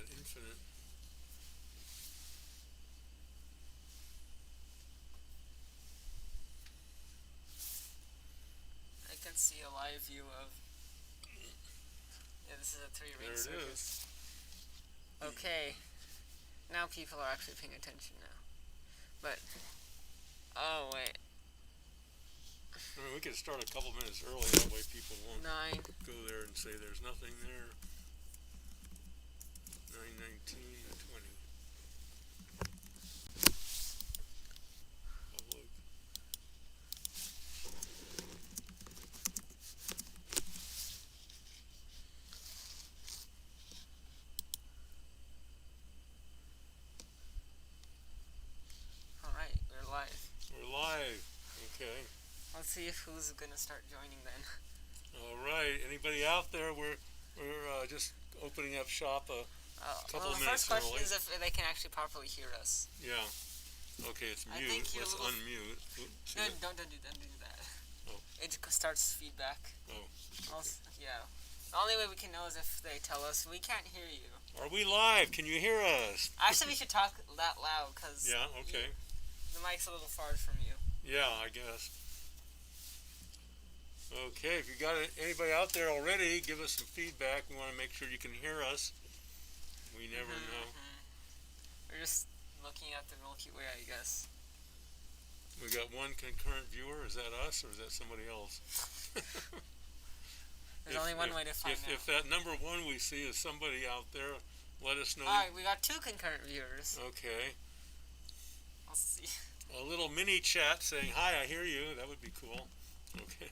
that infinite. I can see a live view of. Yeah, this is a three-ring There it circus. is. Okay, now people are actually paying attention now. But oh wait, I mean, we could start a couple minutes early. That way people won't 9. go there and say there's nothing there. 9:19:20. Public. All right, we're live. We're live. Okay. Let's see if who's gonna start joining then. All right. Anybody out there? We're just opening up shop a couple well, the minutes first question early. is if they can actually properly hear us. Yeah. Okay, it's I mute. think you're Let's a little- unmute. Oops, No, don't do that. Oh. It starts feedback. Oh. Yeah. The only way we can know is if they tell us we can't hear you. Are we live? Can you hear us? Actually, we should talk that loud because Yeah. Okay. the mic's a little far from you. Yeah, I guess. Okay, if you got anybody out there already, give us some feedback. We want to make sure you can hear us. We never know. We're just looking at the Milky Way, I guess. We got one concurrent viewer. Is that us or is that somebody else? There's only one way to find out. If that number one we see is somebody out there, let us know. Alright, we got 2 concurrent viewers. Okay. I'll see. A little mini chat saying, hi, I hear you. That would be cool. Okay.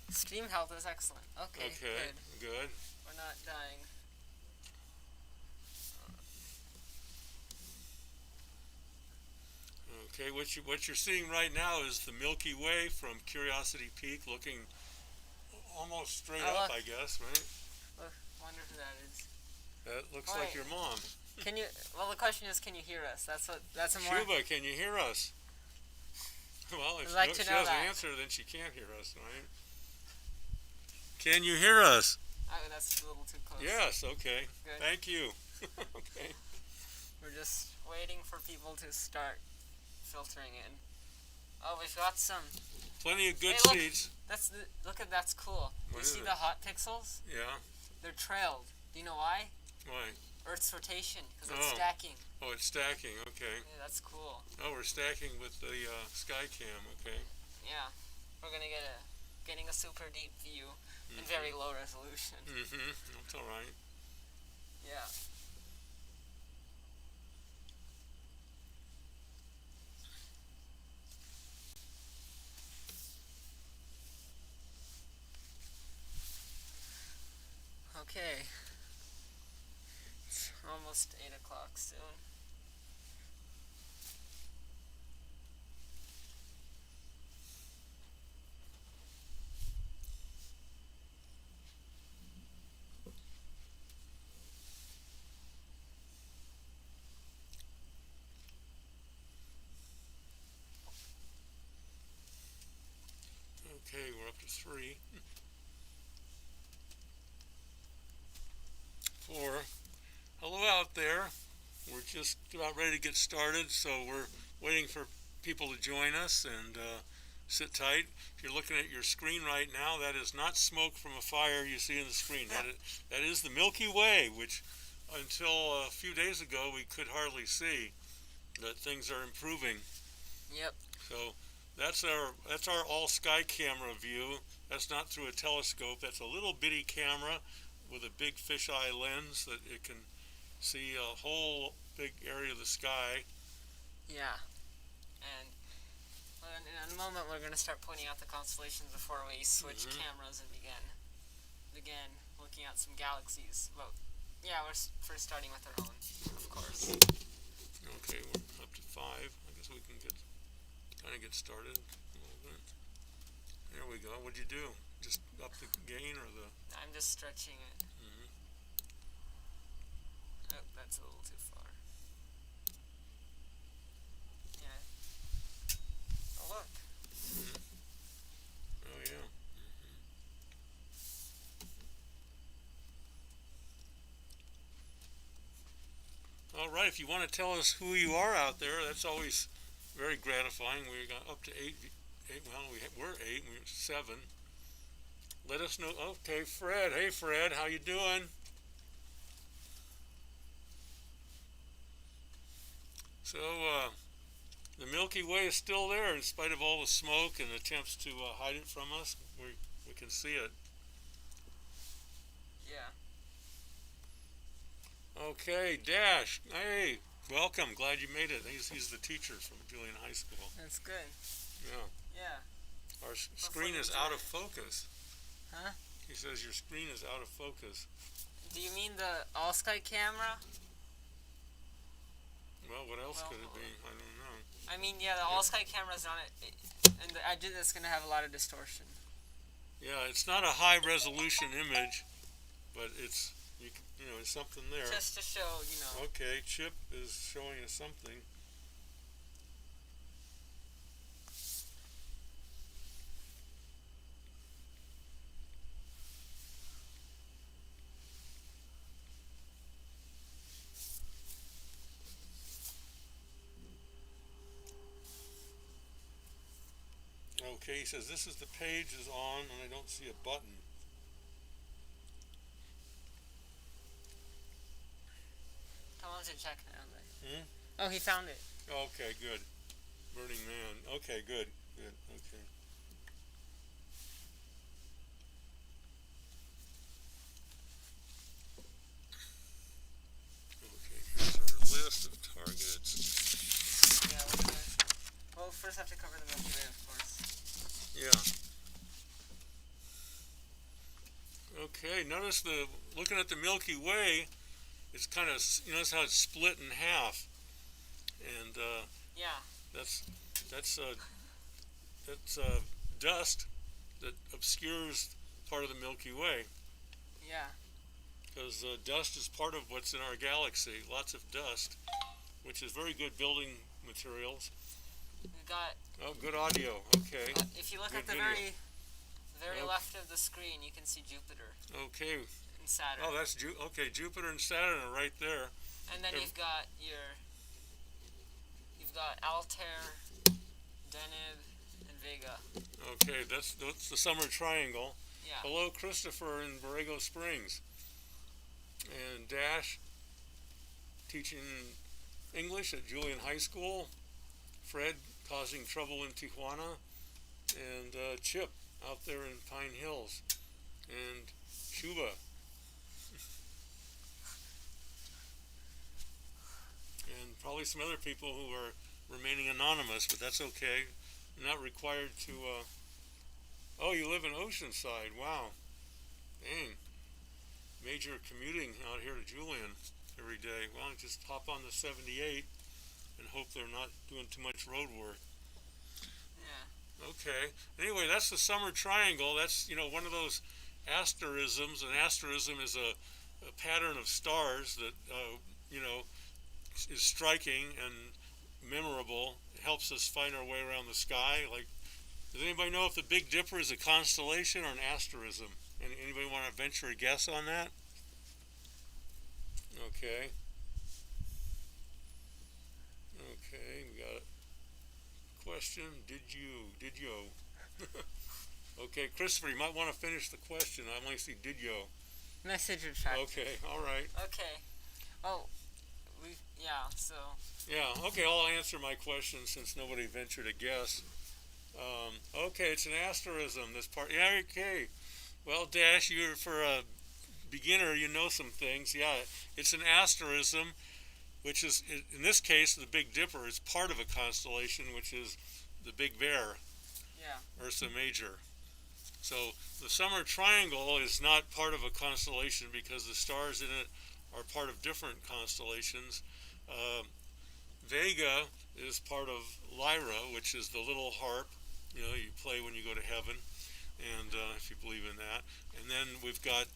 Stream health is excellent. Okay, good. We're not dying. Okay, what you're seeing right now is the Milky Way from Curiosity Peak, looking almost straight up, I guess, right? Look, wonder who that is. That looks like your mom. Can you? Well, the question is, can you hear us? That's a more. Shuba, can you hear us? Well, if like she to know doesn't that. answer, then she can't hear us, right? Can you hear us? Oh, that's a little too close. Yes. Okay. Good. Thank you. Okay. We're just waiting for people to start filtering in. Oh, we've got some. Plenty of good Hey, seats. Look at that's cool. What You is see it? the hot pixels? Yeah. They're trailed. Do you know why? Why? Earth's rotation, because it's Oh. stacking. Oh, it's stacking. Okay. Yeah, that's cool. Oh, we're stacking with the Skycam. Okay. Yeah, we're gonna getting a super deep view in very low resolution. That's all right. Yeah. Okay. It's almost 8 o'clock soon. Okay, we're up to 3. 4. Hello out there. We're just about ready to get started, so we're waiting for people to join us and sit tight. If you're looking at your screen right now, that is not smoke from a fire you see on the screen. That is the Milky Way, which until a few days ago we could hardly see. That things are improving. Yep. So that's our all sky camera view. That's not through a telescope. That's a little bitty camera with a big fisheye lens that it can see a whole big area of the sky. Yeah. And in a moment we're going to start pointing out the constellations before we switch cameras and begin looking at some galaxies. But yeah, we're first starting with our own, of course. Okay, we're up to 5. I guess we can kind of get started a little bit. There we go. What'd you do? Just up the gain or the... I'm just stretching it. Oh, that's a little too far. Yeah. Oh, look. Oh, yeah. All right, if you want to tell us who you are out there, that's always very gratifying. We got up to eight. Well, we're eight. We're seven. Let us know. Okay, Fred. Hey, Fred. How you doing? So, the Milky Way is still there in spite of all the smoke and attempts to hide it from us. We can see it. Yeah. Okay, Dash. Hey, welcome. Glad you made it. He's the teacher from Julian High School. That's good. Yeah. Yeah. Our screen is out of focus. Huh? He says your screen is out of focus. Do you mean the all sky camera? Well, what else could it be? I don't know. I mean, yeah, the all sky camera's on it, and I did that's gonna have a lot of distortion. Yeah, it's not a high resolution image, but it's it's something there. Just to show, Okay, Chip is showing us something. Okay, he says this is the page is on, and I don't see a button. How long does it check now? Oh, he found it. Okay, good. Burning Man. Okay, good. Good. Okay. Okay, here's our list of targets. Yeah, we'll first have to cover the Milky Way, of course. Yeah. Okay, notice looking at the Milky Way, it's kind of, notice how it's split in half. And yeah. That's dust that obscures part of the Milky Way. Yeah. Because dust is part of what's in our galaxy. Lots of dust, which is very good building materials. We got. Oh, good audio. Okay. If you look good at the video. very left of the screen, you can see Jupiter. Okay. And Saturn. Oh, that's okay. Jupiter and Saturn are right there. And then you've got Altair, Deneb, and Vega. Okay, that's the summer triangle. Yeah. Hello, Christopher in Borrego Springs. And Dash, teaching English at Julian High School. Fred, causing trouble in Tijuana. And Chip, out there in Pine Hills. And Shuba. And probably some other people who are remaining anonymous, but that's okay. You're not required to. Oh, you live in Oceanside. Wow. Dang. Major commuting out here to Julian every day. Well, just hop on the 78 and hope they're not doing too much road work. Yeah. Okay. Anyway, that's the summer triangle. That's, one of those asterisms. An asterism is a pattern of stars that, is striking and memorable. It helps us find our way around the sky. Like, does anybody know if the Big Dipper is a constellation or an asterism? Anybody want to venture a guess on that? Okay. Okay, we got a question. Did you? Okay, Christopher, you might want to finish the question. I only see did you. Message retracted. Okay, all right. Okay. Oh, so. Yeah, okay, I'll answer my question since nobody ventured a guess. Okay, it's an asterism, this part. Yeah, okay. Well, Dash, for a beginner, you know some things. Yeah, it's an asterism, which is, in this case, the Big Dipper is part of a constellation, which is the Big Bear, Ursa Major. So the Summer Triangle is not part of a constellation because the stars in it are part of different constellations. Vega is part of Lyra, which is the little harp, you play when you go to heaven, and if you believe in that. And then we've got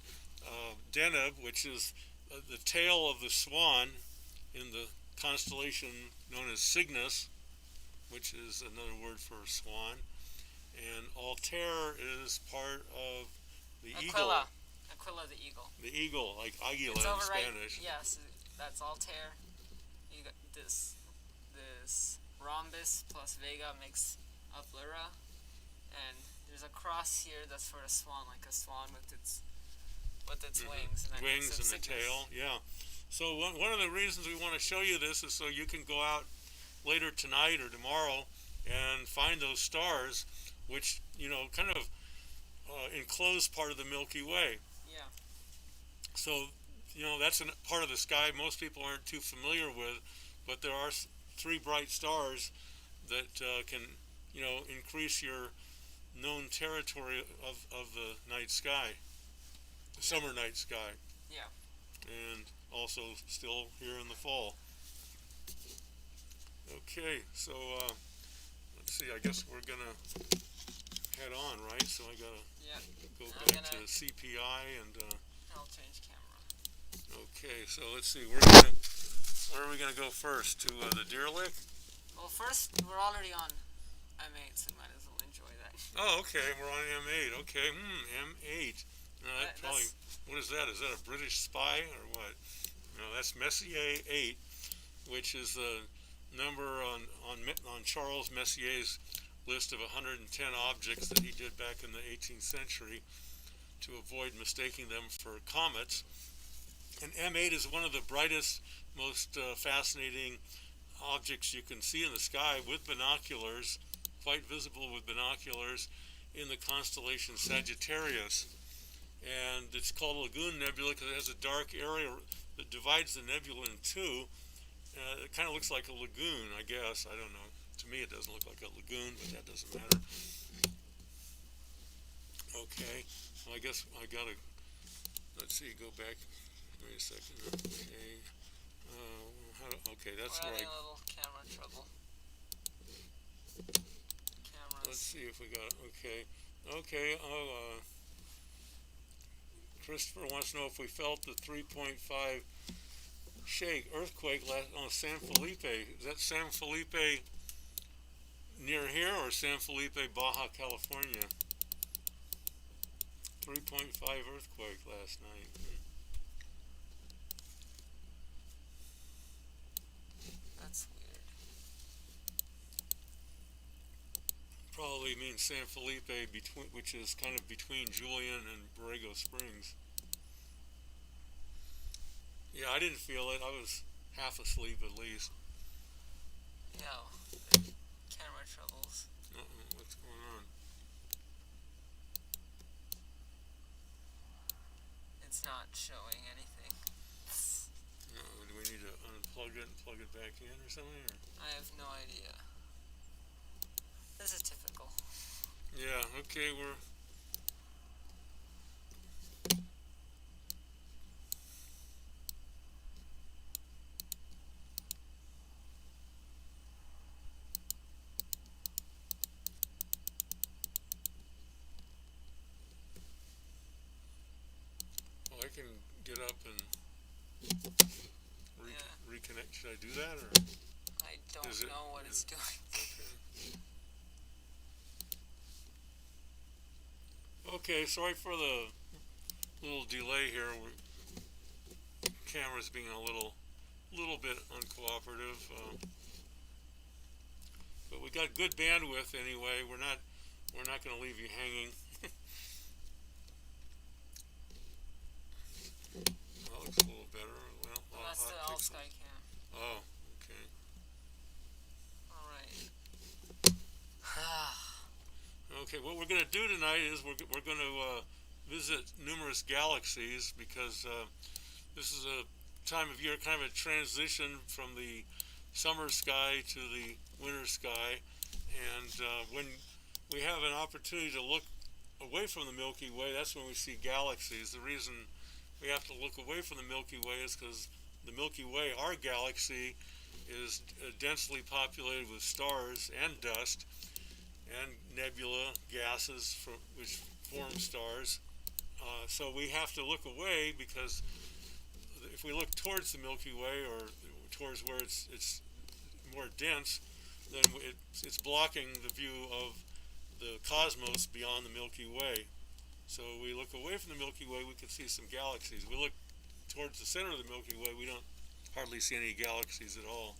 Deneb, which is the tail of the swan in the constellation known as Cygnus, which is another word for swan. And Altair is part of the eagle. Aquila the eagle. The eagle, like águila it's in over Spanish. Right, yes, that's Altair. you got this rhombus plus Vega makes up Lyra, and there's a cross here that's for a swan, like a swan with its wings, and that Wings makes up and the Cygnus. tail, yeah. So one of the reasons we want to show you this is so you can go out later tonight or tomorrow and find those stars, which kind of enclose part of the Milky Way. Yeah. So that's a part of the sky most people aren't too familiar with, but there are three bright stars that can increase your known territory of the night sky, the summer night sky. Yeah. And also still here in the fall. Okay, so let's see. I guess we're gonna head on, right? So I gotta go back to CPI and. I'll change camera. Okay, so let's see. Where are we gonna go first? To the Deer Lick? Well, first we're already on M8, so might as well enjoy that. Oh, okay. We're on M8. Okay, M8. No, that probably. What is that? Is that a British spy or what? No, that's Messier 8, which is the number on Charles Messier's list of 110 objects that he did back in the 18th century to avoid mistaking them for comets. And M8 is one of the brightest, most fascinating objects you can see in the sky with binoculars, quite visible with binoculars, in the constellation Sagittarius. And it's called Lagoon Nebula because it has a dark area that divides the nebula in two. It kind of looks like a lagoon, I guess. I don't know. To me, it doesn't look like a lagoon, but that doesn't matter. Okay. Well, I guess I gotta. Let's see. Go back. Wait a second. Okay. Okay, that's We're where having a little camera trouble. Cameras. Let's see if we got. Okay. Okay. Christopher wants to know if we felt the 3.5 earthquake on San Felipe. Is that San Felipe near here or San Felipe, Baja California? 3.5 earthquake last night. That's weird. Probably means San Felipe, which is kind of between Julian and Borrego Springs. Yeah, I didn't feel it. I was half asleep at least. Yeah, camera troubles. What's going on? It's not showing anything. Do we need to unplug it and plug it back in or something? Or? I have no idea. This is typical. Yeah, okay, I can get up and reconnect. Should I do that or? I don't know what it's doing. Okay. Okay, sorry for the little delay here. Camera's being a little bit uncooperative, but we got good bandwidth anyway. We're not going to leave you hanging. That looks a little better. Well, that's the all sky cam. Oh, okay. All right. Okay, what we're going to do tonight is we're going to visit numerous galaxies because this is a time of year, kind of a transition from the summer sky to the winter sky, and when we have an opportunity to look away from the Milky Way, that's when we see galaxies. The reason we have to look away from the Milky Way is because the Milky Way, our galaxy, is densely populated with stars and dust and nebula gases which form stars. So we have to look away because if we look towards the Milky Way or towards where it's more dense, then it's blocking the view of the cosmos beyond the Milky Way. So we look away from the Milky Way, we can see some galaxies. We look towards the center of the Milky Way, we don't hardly see any galaxies at all.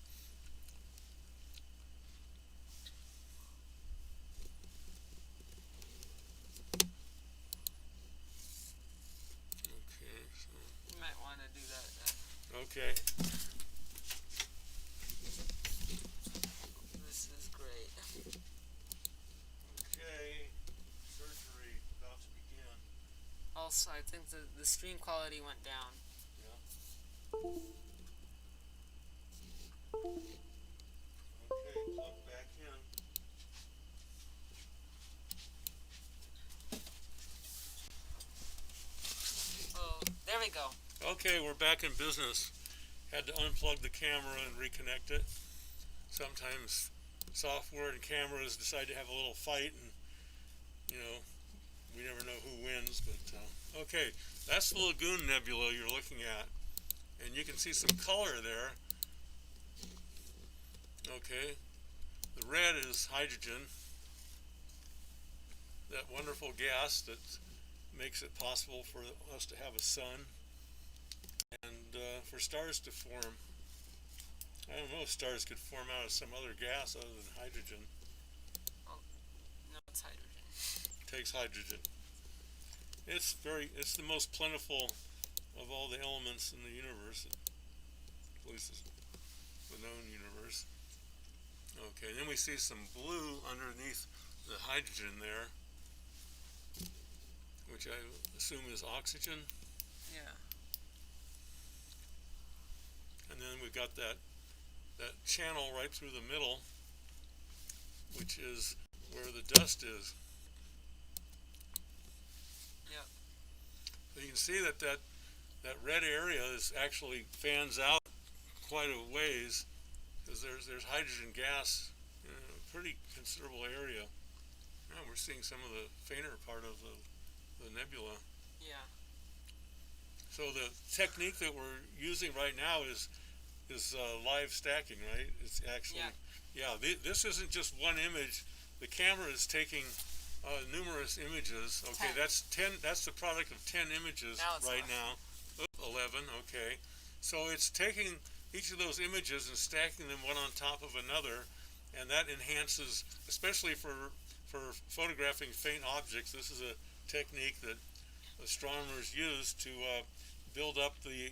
Okay, so You might want to do that then. okay. This is great. Okay, surgery about to begin. Also, I think the stream quality went down. Yeah. Okay, plug back in. Oh, there we go. Okay, we're back in business. Had to unplug the camera and reconnect it. Sometimes software and cameras decide to have a little fight, and we never know who wins. But okay, that's the Lagoon Nebula you're looking at, and you can see some color there. Okay, the red is hydrogen, that wonderful gas that makes it possible for us to have a sun and for stars to form. I don't know if stars could form out of some other gas other than hydrogen. Oh, no, it's hydrogen. It takes hydrogen. It's the most plentiful of all the elements in the universe, at least the known universe. Okay, then we see some blue underneath the hydrogen there, which I assume is oxygen. Yeah. And then we've got that channel right through the middle, which is where the dust is. Yep. So you can see that red area is actually fans out quite a ways, because there's hydrogen gas in a pretty considerable area. Now we're seeing some of the fainter part of the nebula. Yeah. So the technique that we're using right now is live stacking, right? It's actually, this isn't just one image. The camera is taking numerous images. Okay, 10. that's 10. That's the product of 10 images right 11. now. 11. Okay, so it's taking each of those images and stacking them one on top of another, and that enhances, especially for photographing faint objects. This is a technique that astronomers use to build up the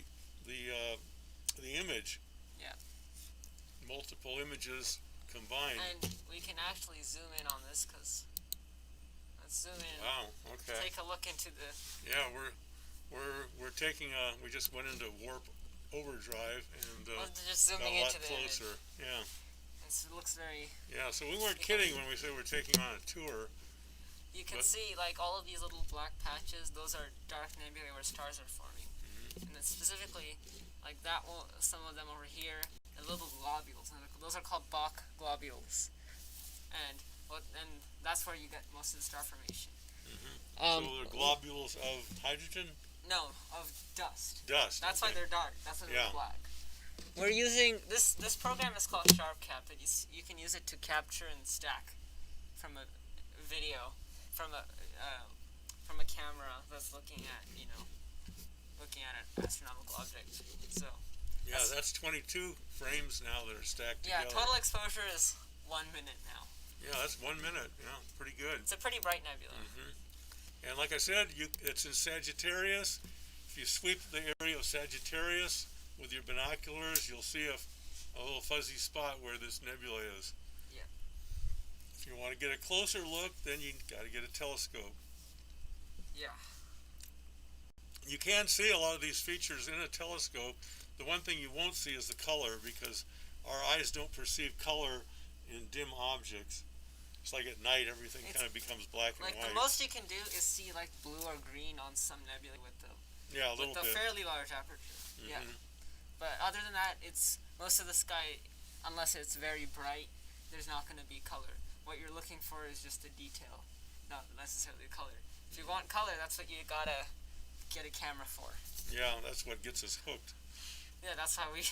image. Yeah. Multiple images combined. And we can actually zoom in on this, because let's zoom in. Wow. Okay. Take a look into the. Yeah, we're taking we just went into warp overdrive and just got zooming a lot into the closer. image. Yeah. It looks very. Yeah. So we weren't kidding when we said we're taking on a tour. You can see like all of these little black patches. Those are dark nebulae where stars are forming, and then specifically like that one. Some of them over here. Little globules, and those are called Bok globules, and that's where you get most of the star formation. So they're globules of hydrogen? No, of dust. Dust. That's why they're dark. That's why they're black. We're using this program is called SharpCap. You can use it to capture and stack from a video from a camera that's looking at an astronomical object. So. Yeah, that's 22 frames now that are stacked together. Yeah, total exposure is 1 minute now. Yeah, that's 1 minute. Yeah, pretty good. It's a pretty bright nebula. And like I said, it's in Sagittarius. If you sweep the area of Sagittarius with your binoculars, you'll see a little fuzzy spot where this nebula is. Yeah. If you want to get a closer look, then you got to get a telescope. Yeah. You can see a lot of these features in a telescope. The one thing you won't see is the color, because our eyes don't perceive color in dim objects. It's like at night everything kind of becomes black and white. Like the most you can do is see like blue or green on some nebulae with the fairly large aperture. Yeah. But other than that, it's most of the sky, unless it's very bright, there's not going to be color. What you're looking for is just the detail, not necessarily the color. If you want color, that's what you gotta get a camera for. Yeah, that's what gets us hooked. Yeah, that's how we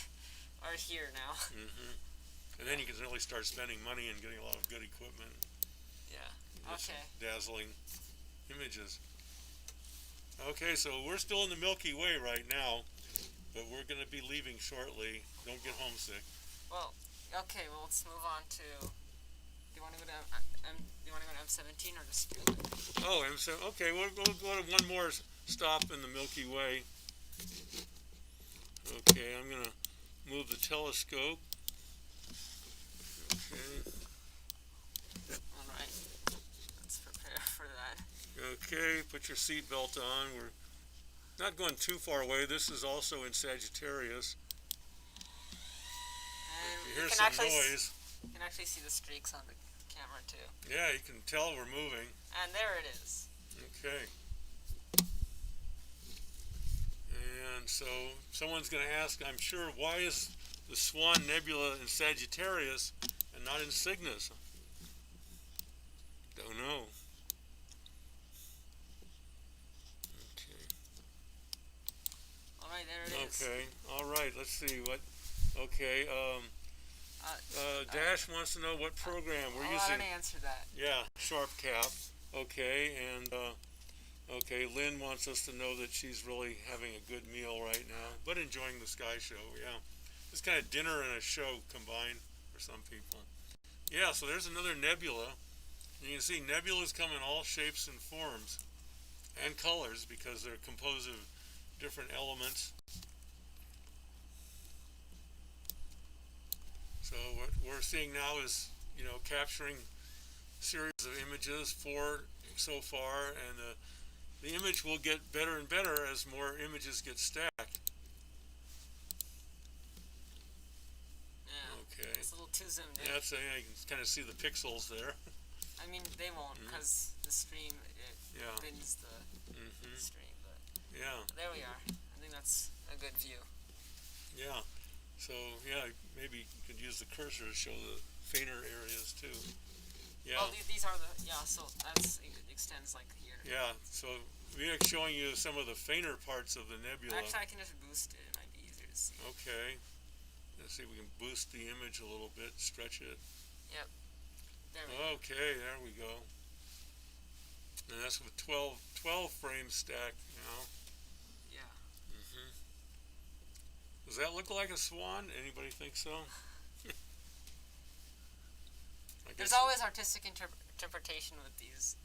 are here now. And then you can really start spending money and getting a lot of good equipment. Yeah. Okay. Dazzling images. Okay, so we're still in the Milky Way right now, but we're going to be leaving shortly. Don't get homesick. Well, okay. Well, let's move on to. Do you want to go to Do you want to go to M17 or just? Oh, M7. Okay, we'll go to one more stop in the Milky Way. Okay, I'm going to move the telescope. Okay. All right. Let's prepare for that. Okay, put your seatbelt on. We're not going too far away. This is also in Sagittarius. And you hear some noise. You can actually see the streaks on the camera too. Yeah, you can tell we're moving. And there it is. Okay. And so someone's going to ask, I'm sure, why is the Swan Nebula in Sagittarius and not in Cygnus? Don't know. Okay. All right, there it is. Okay. All right. Let's see what. Okay. Dash wants to know what program we're using. I want to answer that. Yeah, Sharp Cap. Okay, and okay, Lynn wants us to know that she's really having a good meal right now, but enjoying the sky show. Yeah, it's kind of dinner and a show combined for some people. Yeah, so there's another nebula. You can see nebulas come in all shapes and forms and colors because they're composed of different elements. So what we're seeing now is, capturing a series of images, 4 so far, and the image will get better and better as more images get stacked. Yeah. Okay. It's a little too zoomed in. Yeah, so you can kind of see the pixels there. I mean, they won't because the stream bends the stream. But yeah. There we are. I think that's a good view. Yeah. So yeah, maybe you could use the cursor to show the fainter areas too. Yeah. Well, these are the So that's it extends like here. Yeah. So we're showing you some of the fainter parts of the nebula. Actually, I can just boost it. It might be easier to see. Okay. Let's see if we can boost the image a little bit, stretch it. Yep. There we go. Okay, there we go. And that's with 12 frames stacked now. Yeah. Does that look like a swan? Anybody think so? There's always artistic interpretation with these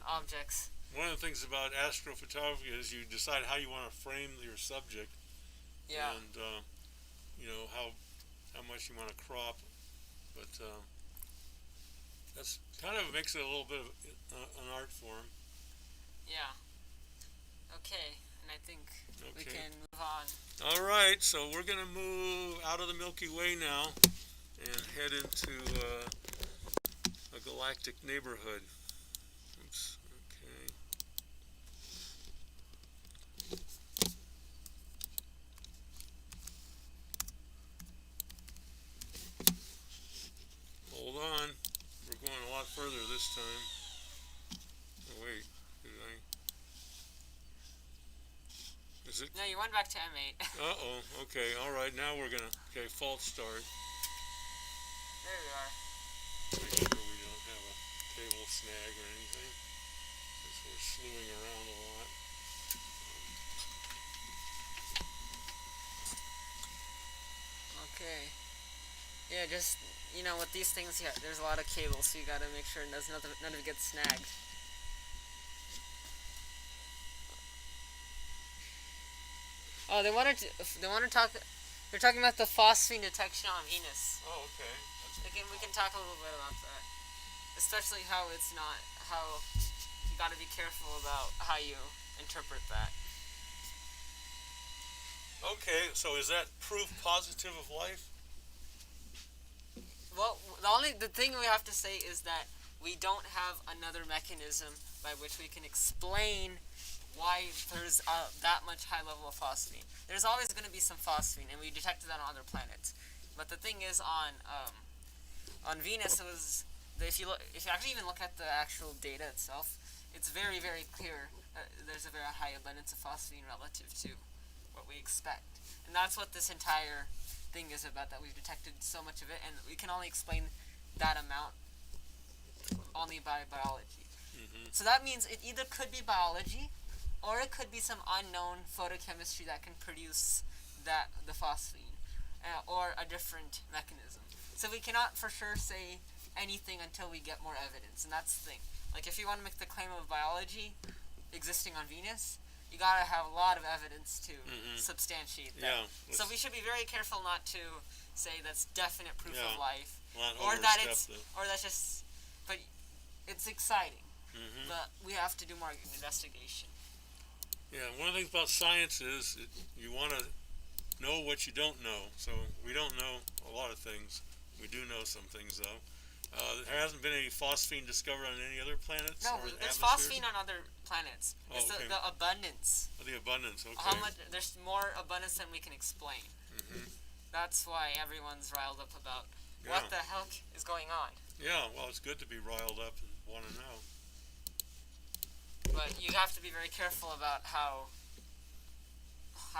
objects. One of the things about astrophotography is you decide how you want to frame your subject. Yeah. And how much you want to crop, but that's kind of makes it a little bit of an art form. Yeah. Okay, and I think we can move on. All right, so we're going to move out of the Milky Way now and head into a galactic neighborhood. Oops, okay. Hold on, we're going a lot further this time. Oh, wait, did I? Is it? No, you went back to M8. Uh-oh, okay, all right, now we're gonna, false start. There we are. Make sure we don't have a cable snag or anything, since we're slewing around a lot. Okay. Yeah, just, with these things, there's a lot of cables, so you gotta make sure none of it gets snagged. Oh, they're talking about the phosphine detection on Venus. Oh, okay. We can talk a little bit about that. Especially how you gotta be careful about how you interpret that. Okay, so is that proof positive of life? Well, the thing we have to say is that we don't have another mechanism by which we can explain why there's that much high level of phosphine. There's always going to be some phosphine, and we detected that on other planets. But the thing is, on Venus, it was if you actually even look at the actual data itself, it's very, very clear that there's a very high abundance of phosphine relative to what we expect, and that's what this entire thing is about. That we've detected so much of it, and we can only explain that amount only by biology. So that means it either could be biology, or it could be some unknown photochemistry that can produce the phosphine, or a different mechanism. So we cannot for sure say anything until we get more evidence, and that's the thing. Like if you want to make the claim of biology existing on Venus, you gotta have a lot of evidence to substantiate that. Yeah. So we should be very careful not to say that's definite proof of life, Not or that overstep it's, or that's just. But it's exciting. But we have to do more investigation. Yeah, one of the things about science is you want to know what you don't know. So we don't know a lot of things. We do know some things, though. There hasn't been any phosphine discovered on any other planets? No, or there's atmospheres? phosphine on other planets. Oh, It's okay. the abundance. Oh, the abundance, okay. How much? There's more abundance than we can explain. That's why everyone's riled up about what the heck is going on. Yeah, well, it's good to be riled up and want to know. But you have to be very careful about how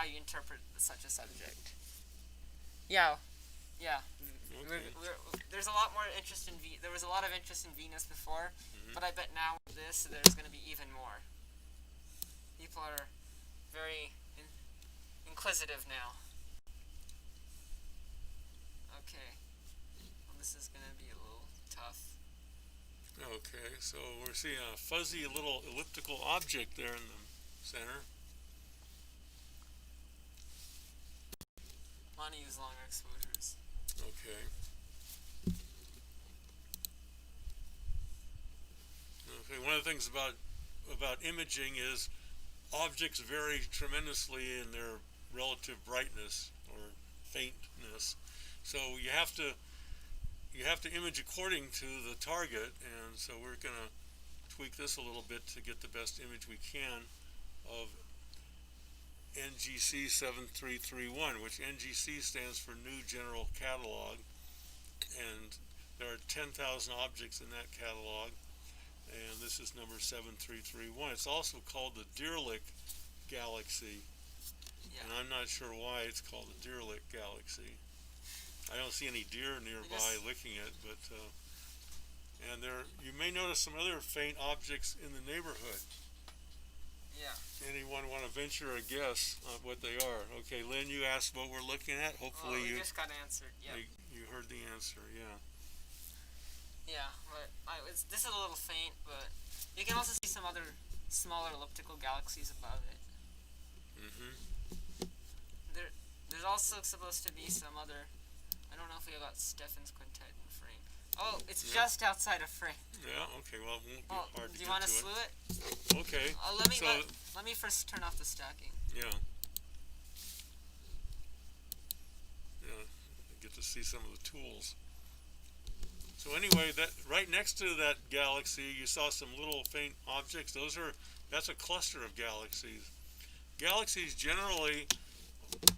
you interpret such a subject. Yeah. Okay. There's a lot more interest in there was a lot of interest in Venus before, but I bet now with this there's going to be even more. People are very inquisitive now. Okay. Well, this is going to be a little tough. Okay, so we're seeing a fuzzy little elliptical object there in the center. Want to use longer exposures. Okay. Okay, one of the things about imaging is objects vary tremendously in their relative brightness or faintness. So you have to image according to the target, and so we're going to tweak this a little bit to get the best image we can of NGC 7331, which NGC stands for New General Catalog, and there are 10,000 objects in that catalog, and this is number 7331. It's also called the Deerlick Galaxy, and I'm not sure why it's called the Deerlick Galaxy. I don't see any deer nearby licking it, but and you may notice some other faint objects in the neighborhood. Yeah. Anyone want to venture a guess on what they are? Okay, Lynn, you asked what we're looking at. Hopefully you just got answered. Yeah. You heard the answer. Yeah. Yeah, but this is a little faint, but you can also see some other smaller elliptical galaxies above it. There's also supposed to be some other. I don't know if we got Stephan's quintet in frame. Oh, it's just outside of frame. Yeah. Okay. Well, it won't be hard to get to it. Do you want to slew it? Okay. Let me first turn off the stacking. Yeah. Yeah. Get to see some of the tools. So anyway, that right next to that galaxy, you saw some little faint objects. That's a cluster of galaxies. Galaxies generally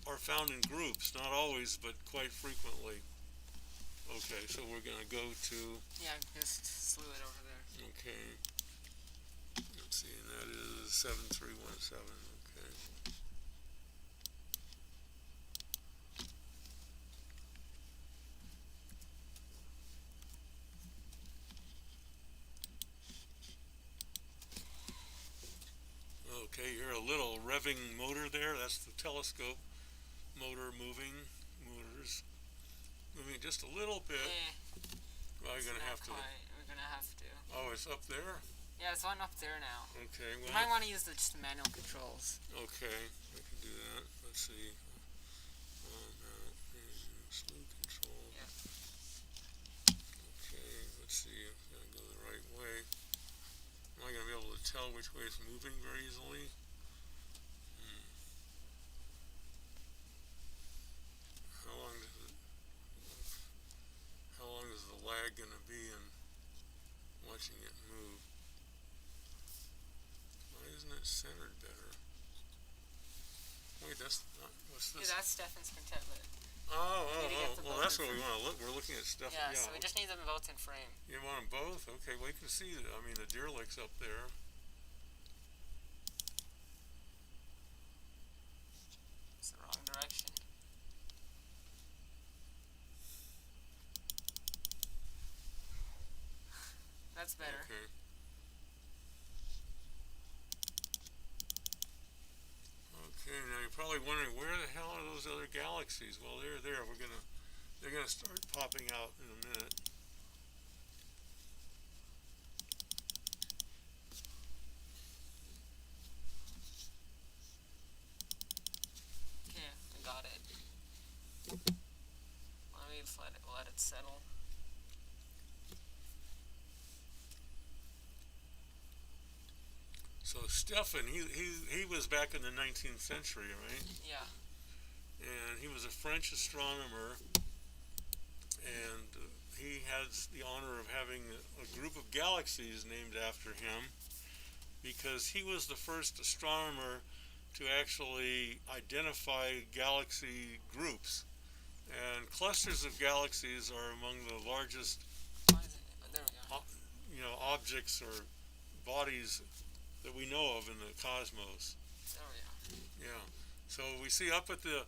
are found in groups, not always, but quite frequently. Okay, so we're going to go to... Yeah, just slew it over there. Okay. Let's see, and that is 7317. Okay. Okay, you hear a little revving motor there. That's the telescope motor moving. Motors moving just a little bit. Well, you're going to have to... We're going to have to. Oh, it's up there? Yeah, it's on up there now. Okay, well... You might want to use just the manual controls. Okay, I can do that. Let's see. Slew control. Yeah. Okay, let's see if I'm going to go the right way. Am I going to be able to tell which way it's moving very easily? How long is the lag going to be in watching it move? Why isn't it centered better? Wait, that's not, what's this? Yeah, that's Stephan's quintet lid. Well, that's what we want to look. We're looking at stuff. Yeah, so we just need them both in frame. You want them both? Okay, well, you can see, the Deerlick's up there. It's the wrong direction. That's better. Okay. Okay, now you're probably wondering, where the hell are those those other galaxies? Well, they're there. They're gonna start popping out in a minute. Okay, I got it. Let me just let it settle. So Stefan, he was back in the 19th century, right? Yeah. And he was a French astronomer, and he has the honor of having a group of galaxies named after him because he was the first astronomer to actually identify galaxy groups. And clusters of galaxies are among the largest, Why is it? Oh, there we go. objects or bodies that we know of in the cosmos. There we are. Yeah. So we see up at a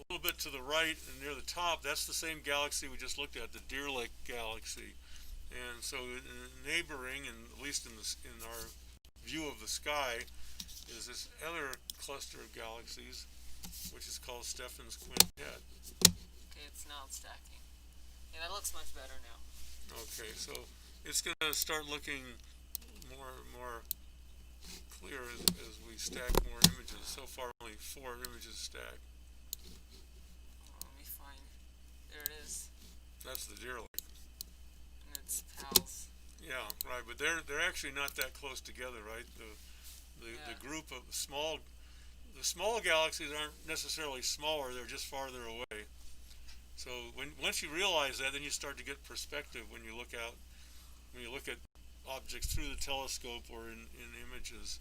little bit to the right and near the top, that's the same galaxy we just looked at, the Deer Lake galaxy. And so neighboring, and at least in our view of the sky, is this other cluster of galaxies, which is called Stephan's Quintet. Okay, it's now stacking. Yeah, that looks much better now. Okay, so it's going to start looking more clear as we stack more images. So far, only 4 images stacked. Let me find. There it is. That's the Deer Lake. And it's pals. Yeah, right. But they're actually not that close together, right? The group of the small galaxies aren't necessarily smaller. They're just farther away. So once you realize that, then you start to get perspective when you look at objects through the telescope or in images.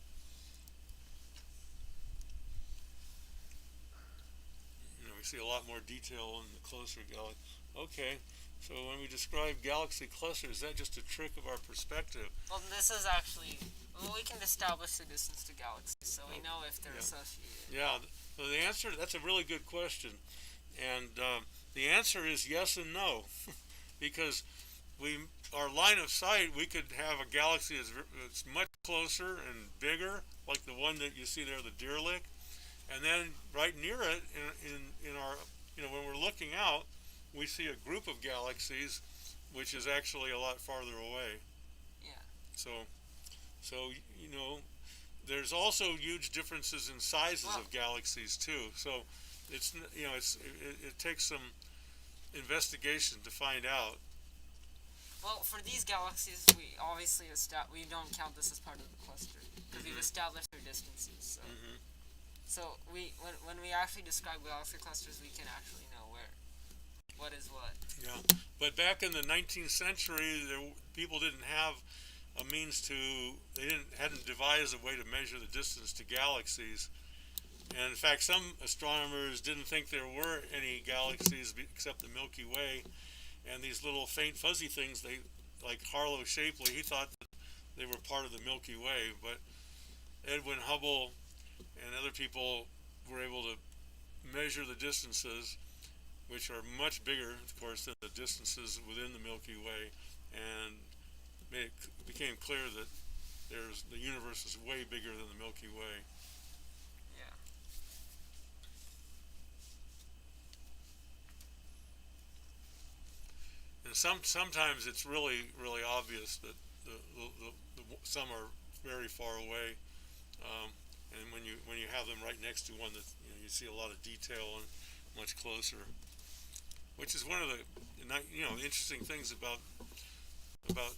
We see a lot more detail in the closer galaxy. Okay, so when we describe galaxy clusters, is that just a trick of our perspective? Well, this is actually. Well, we can establish the distance to galaxies, so we know if they're Yeah. associated. Yeah, so the answer, that's a really good question. And the answer is yes and no. Because our line of sight, we could have a galaxy that's much closer and bigger, like the one that you see there, the Deer Lick. And then right near it, in our, when we're looking out, we see a group of galaxies, which is actually a lot farther away. Yeah. So there's also huge differences in sizes of galaxies too. So it takes some investigation to find out. Well, for these galaxies, we obviously we don't count this as part of the cluster because we've established their distances. So, so when we actually describe galaxy clusters, we can actually know what is what. Yeah, but back in the 19th century, people didn't have a means hadn't devised a way to measure the distance to galaxies. And in fact, some astronomers didn't think there were any galaxies except the Milky Way. And these little faint fuzzy things, like Harlow Shapley, he thought that they were part of the Milky Way. But Edwin Hubble and other people were able to measure the distances, which are much bigger, of course, than the distances within the Milky Way, and it became clear that the universe is way bigger than the Milky Way. Yeah. And sometimes it's really, really obvious that some are very far away, and when you have them right next to one that you see a lot of detail and much closer, which is one of the interesting things about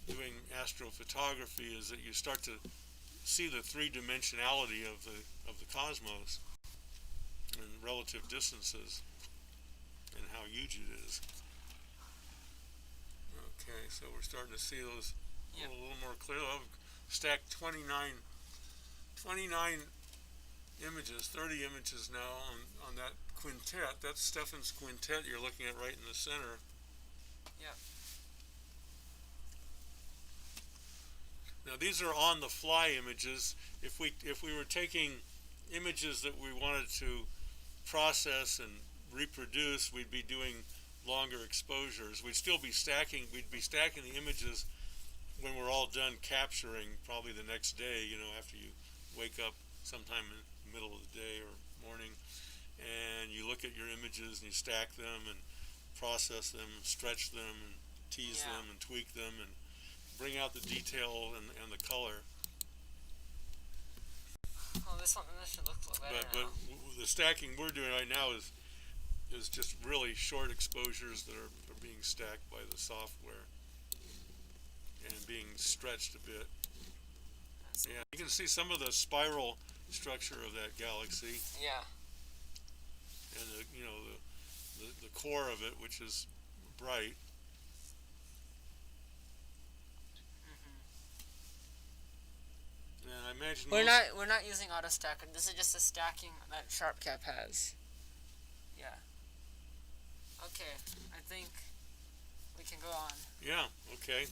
doing astrophotography is that you start to see the three-dimensionality of the cosmos and relative distances and how huge it is. Okay, so we're starting to see those a little more clearly. I've stacked 29 images, 30 images now on that quintet. That's Stephan's quintet you're looking at right in the center. Yeah. Now these are on the fly images. If we were taking images that we wanted to process and reproduce, we'd be doing longer exposures. We'd still be stacking. We'd be stacking the images when we're all done capturing, probably the next day. After you wake up sometime in the middle of the day or morning, and you look at your images and you stack them and process them, and stretch them, and tease them, and tweak them, and bring out the detail and the color. Oh, this should look a little better But now. the stacking we're doing right now is just really short exposures that are being stacked by the software and being stretched a bit. Yeah, you can see some of the spiral structure of that galaxy. Yeah. And the core of it, which is bright. And I imagine we're not using auto stacker. This is just a stacking that SharpCap has. Yeah. Okay, I think we can go on. Yeah. Okay.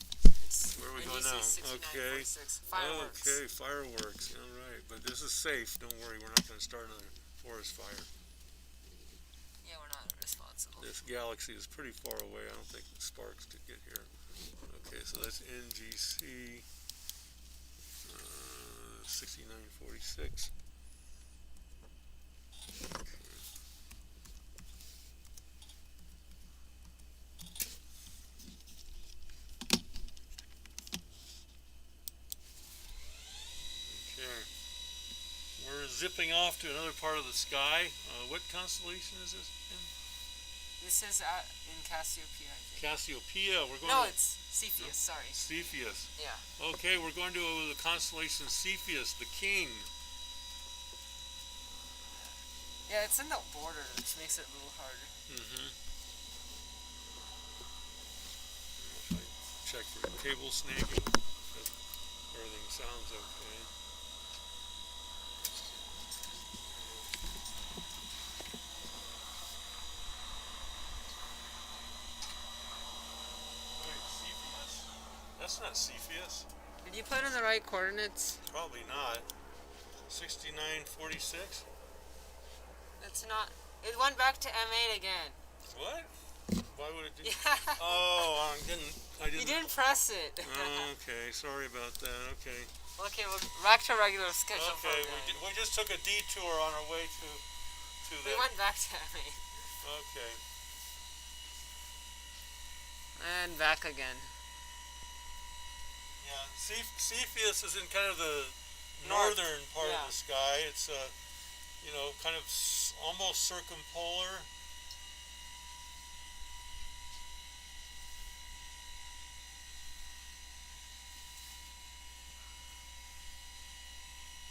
Where are we going now? Okay. Fireworks. Okay, fireworks. All right, but this is safe. Don't worry, we're not going to start another forest fire. Yeah, we're not responsible. This galaxy is pretty far away. I don't think the sparks could get here. Okay, so that's NGC 6946. We're zipping off to another part of the sky. What constellation is this in? This is in Cassiopeia, I think. Cassiopeia. We're going. No, it's Cepheus. Sorry. Cepheus. Yeah. Okay, we're going to the constellation Cepheus, the King. Yeah, it's in the border, which makes it a little harder. If I check for cable snagging, everything sounds okay. That's not Cepheus. Did you put in the right coordinates? Probably not. 6946? It's not. It went back to M8 again. What? Why would it do? Yeah. Oh, I didn't. You didn't press it. Okay, sorry about that. Okay. Okay, well, back to regular schedule. Okay, we just took a detour on our way to the. We went back to M8. Okay. And back again. Yeah, Cepheus is in kind of the northern part of the sky. It's kind of almost circumpolar.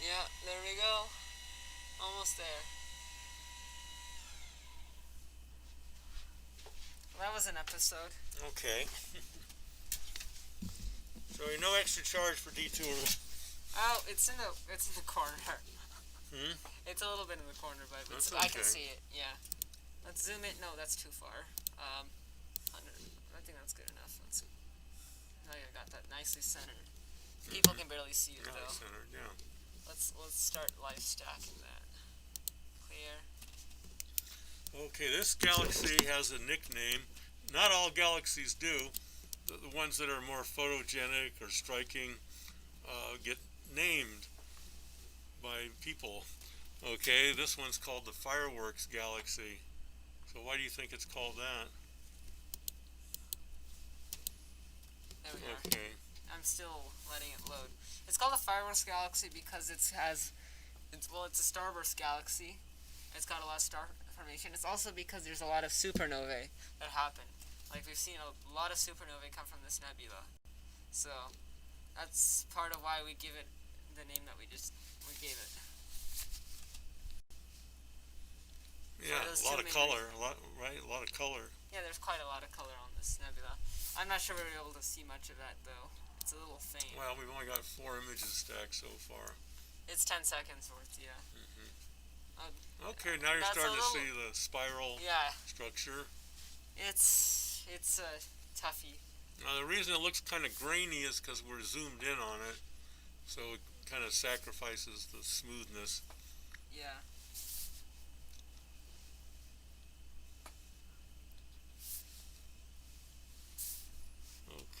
Yeah, there we go. Almost there. That was an episode. Okay. So no extra charge for detours. Oh, it's in the corner. It's a little bit in the corner, but okay. I can see it. Yeah. Let's zoom in. No, that's too far. 100. I think that's good enough. Now you got that nicely centered. People can barely see it though. Centered, yeah. Let's start live stacking that. Clear. Okay, this galaxy has a nickname. Not all galaxies do. The ones that are more photogenic or striking get named by people. Okay, this one's called the Fireworks Galaxy. So why do you think it's called that? There we are. Okay. I'm still letting it load. It's called the Fireworks Galaxy because it's a starburst galaxy. It's got a lot of star formation. It's also because there's a lot of supernovae that happen. Like, we've seen a lot of supernovae come from this nebula. So that's part of why we give it the name that we gave it. Yeah, a lot of color, right? A lot of color. Yeah, there's quite a lot of color on this nebula. I'm not sure we were able to see much of that, though. It's a little faint. Well, we've only got 4 images stacked so far. It's 10 seconds worth, yeah. Okay, now you're starting to see the spiral structure. It's a toughie. Now, the reason it looks kind of grainy is because we're zoomed in on it, so it kind of sacrifices the smoothness. Yeah.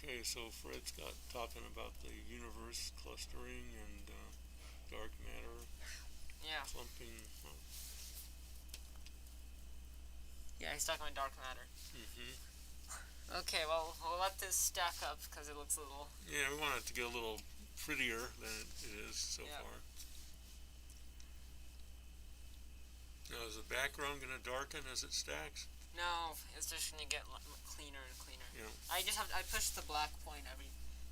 Okay, so Fred's talking about the universe clustering and dark matter clumping. Yeah, he's talking about dark matter. Mm-hmm. Okay, well, we'll let this stack up because it looks a little... Yeah, we want it to get a little prettier than it is so Yep. far. Now, is the background going to darken as it stacks? No, it's just going to get cleaner and cleaner. Yeah. I push the black point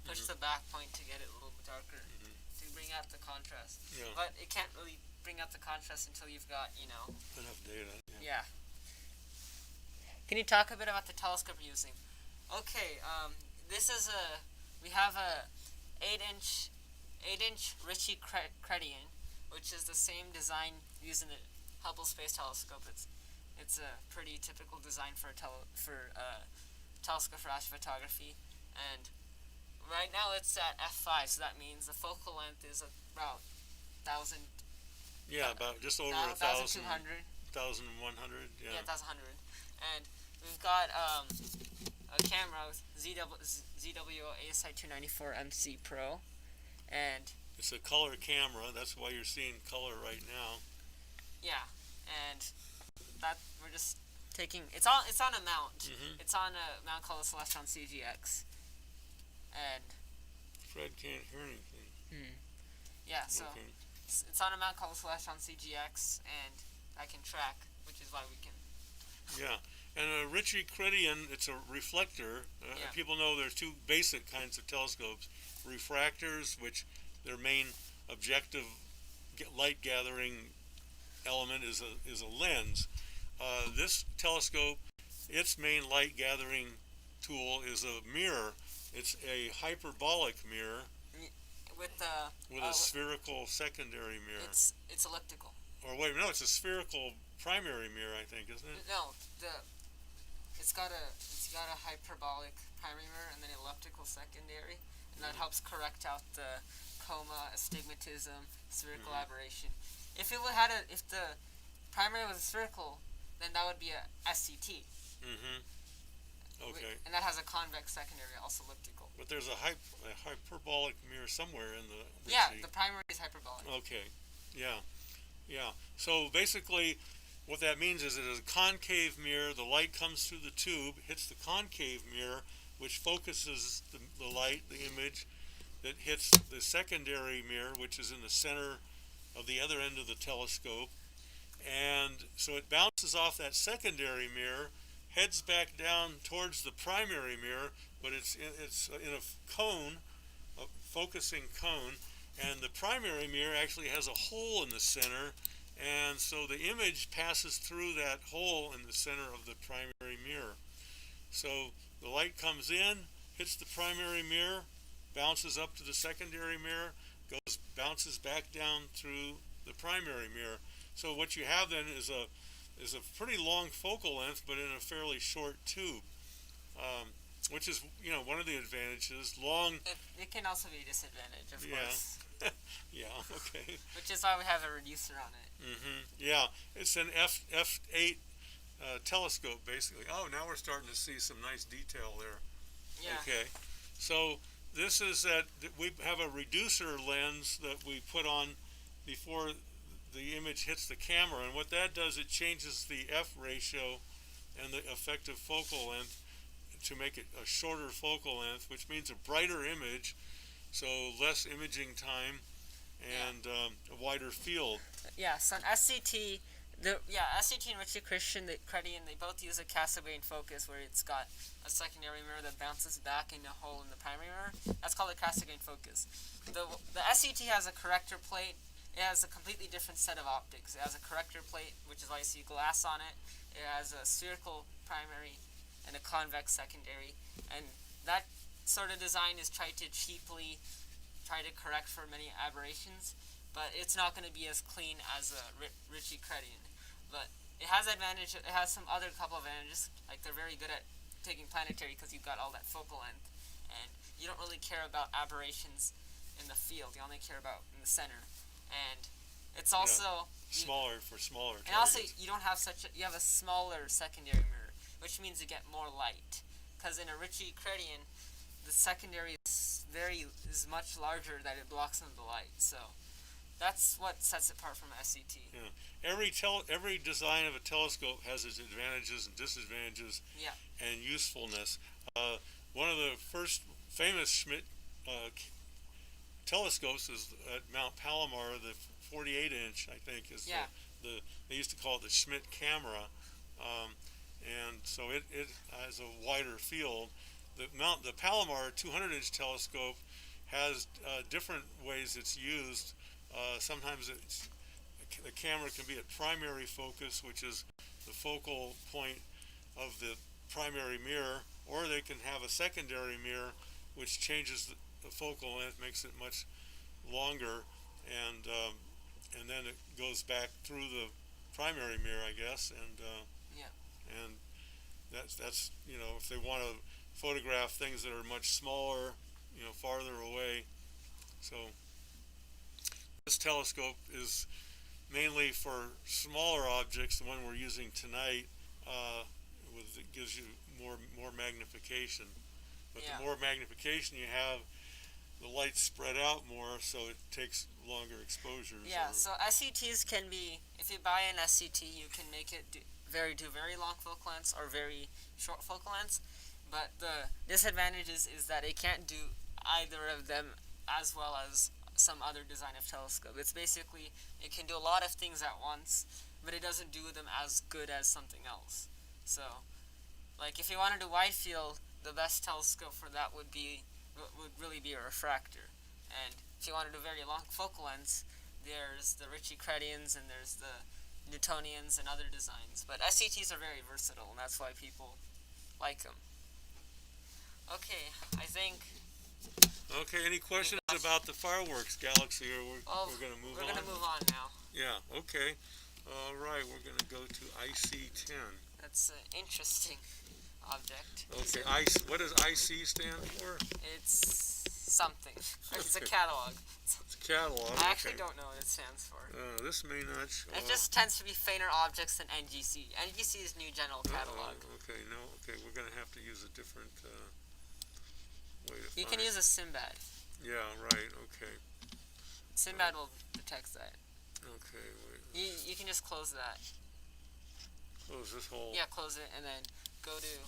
push Mm-hmm. the back point to get it a little bit darker, Mm-hmm. to bring out the contrast. Yeah. But it can't really bring out the contrast until you've got, Enough data. Yeah. Can you talk a bit about the telescope you're using? Okay, we have a 8-inch Ritchie Chrétien, which is the same design used in the Hubble Space Telescope. It's a pretty typical design for a telescope for astrophotography, and right now it's at f5, so that means the focal length is about 1,000. Yeah, about just over 1,200. 1,100. Yeah. 1,100. And we've got a camera with ZWO ASI 294 MC Pro, and It's a color camera. That's why you're seeing color right now. yeah, and that we're just taking. It's on a mount. Mm-hmm. It's on a mount called the Celestron CGX, and Fred can't hear anything. yeah, so Okay. it's on a mount called the Celestron CGX, and I can track, which is why we can. Yeah. And a Ritchie Chrétien, it's a reflector. Yeah. People know there's two basic kinds of telescopes. Refractors, which their main objective light gathering element is a lens. This telescope, its main light gathering tool is a mirror. It's a hyperbolic mirror With a spherical secondary mirror. It's elliptical. Or wait, no, it's a spherical primary mirror, I think, isn't it? No, it's got a hyperbolic primary mirror and then elliptical secondary, and that helps correct out the coma, astigmatism, spherical aberration. If the primary was spherical, then that would be a SCT. Mm-hmm. Okay. And that has a convex secondary, also elliptical. But there's a hyperbolic mirror somewhere in the Ritchie. Yeah, the primary is hyperbolic. Okay. Yeah. Yeah. So basically, what that means is it is a concave mirror. The light comes through the tube, hits the concave mirror, which focuses the light, the image, that hits the secondary mirror, which is in the center of the other end of the telescope. And so it bounces off that secondary mirror, heads back down towards the primary mirror, but it's in a cone, a focusing cone, and the primary mirror actually has a hole in the center, and so the image passes through that hole in the center of the primary mirror. So the light comes in, hits the primary mirror, bounces up to the secondary mirror, bounces back down through the primary mirror. So what you have then is a pretty long focal length, but in a fairly short tube, which is one of the advantages. Long. It can also be a disadvantage, of course. Yeah. Okay. Which is why we have a reducer on it. Mm-hmm. Yeah, it's an f8 telescope basically. Oh, now we're starting to see some nice detail there. Yeah. Okay. So this is that we have a reducer lens that we put on before the image hits the camera, and what that does, it changes the f ratio and the effective focal length to make it a shorter focal length, which means a brighter image, so less imaging time and a wider field. Yeah, so an SCT, SCT and Ritchie Chrétien, they both use a Cassegrain focus where it's got a secondary mirror that bounces back in a hole in the primary mirror. That's called a Cassegrain focus. The SCT has a corrector plate. It has a completely different set of optics. It has a corrector plate, which is why you see glass on it. It has a spherical primary and a convex secondary. And that sort of design is tried to cheaply try to correct for many aberrations, but it's not going to be as clean as a Ritchie Chrétien. But it has advantage. It has some other couple of advantages, like they're very good at taking planetary because you've got all that focal length, and you don't really care about aberrations in the field. You only care about in the center. And it's also smaller for smaller targets. And also you don't have you have a smaller secondary mirror, which means you get more light. Because in a Ritchie Chrétien, the secondary is much larger that it blocks some of the light. So That's what sets it apart from SCT. Yeah. Every design of a telescope has its advantages and disadvantages Yeah. and usefulness. One of the first famous Schmidt telescopes is at Mount Palomar. The 48 inch, I think, is Yeah. the they used to call it the Schmidt camera, um, and so it has a wider field. The Palomar 200 inch telescope has different ways it's used. Sometimes the camera can be at primary focus, which is the focal point of the primary mirror, or they can have a secondary mirror, which changes the focal length, makes it much longer, and then it goes back through the primary mirror, I guess, Yeah. and that's if they want to photograph things that are much smaller, farther away. So this telescope is mainly for smaller objects. The one we're using tonight, it gives you more magnification. But Yeah. the more magnification you have, the light's spread out more, so it takes longer exposures. Yeah, so SCTs can be, if you buy an SCT, you can make it do very long focal lengths or very short focal lengths. But the disadvantage is that it can't do either of them as well as some other design of telescope. It's basically, it can do a lot of things at once, but it doesn't do them as good as something else. So, like if you want to do wide field, the best telescope for that would really be a refractor. And if you want to do very long focal lengths, there's the Ritchie-Chrétiens and there's the Newtonians and other designs. But SCTs are very versatile, and that's why people like them. Okay, I think. Okay, any questions about the fireworks galaxy, or we're going to move on? We're going to move on now. Yeah, okay. All right, we're going to go to IC10. That's an interesting object. Okay, what does IC stand for? It's something. It's a Okay. catalog. It's a catalog. I actually okay. don't know what it stands for. This may not show It up. just tends to be fainter objects than NGC. NGC is New General Catalog. Okay, we're going to have to use a different way to You find. can use a Sinbad. Yeah, right, okay. Sinbad will detect that. Okay, wait. You can just close that. Close this whole. Yeah, close it and then go to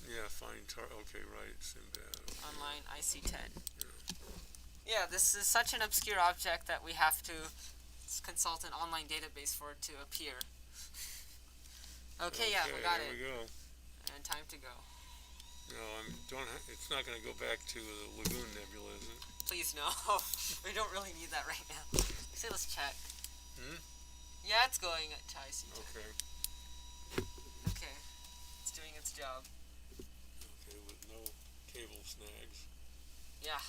Yeah, find okay, right, Sinbad. Okay. online IC10. Yeah, this is such an obscure object that we have to consult an online database for it to appear. Okay, yeah, we got there it. we go. And time to go. No, it's not going to go back to the Lagoon Nebula, is it? Please no. We don't really need that right now. So let's check. Yeah, it's going to IC10. Okay. Okay. It's doing its job. Okay, with no cable snags. Yeah.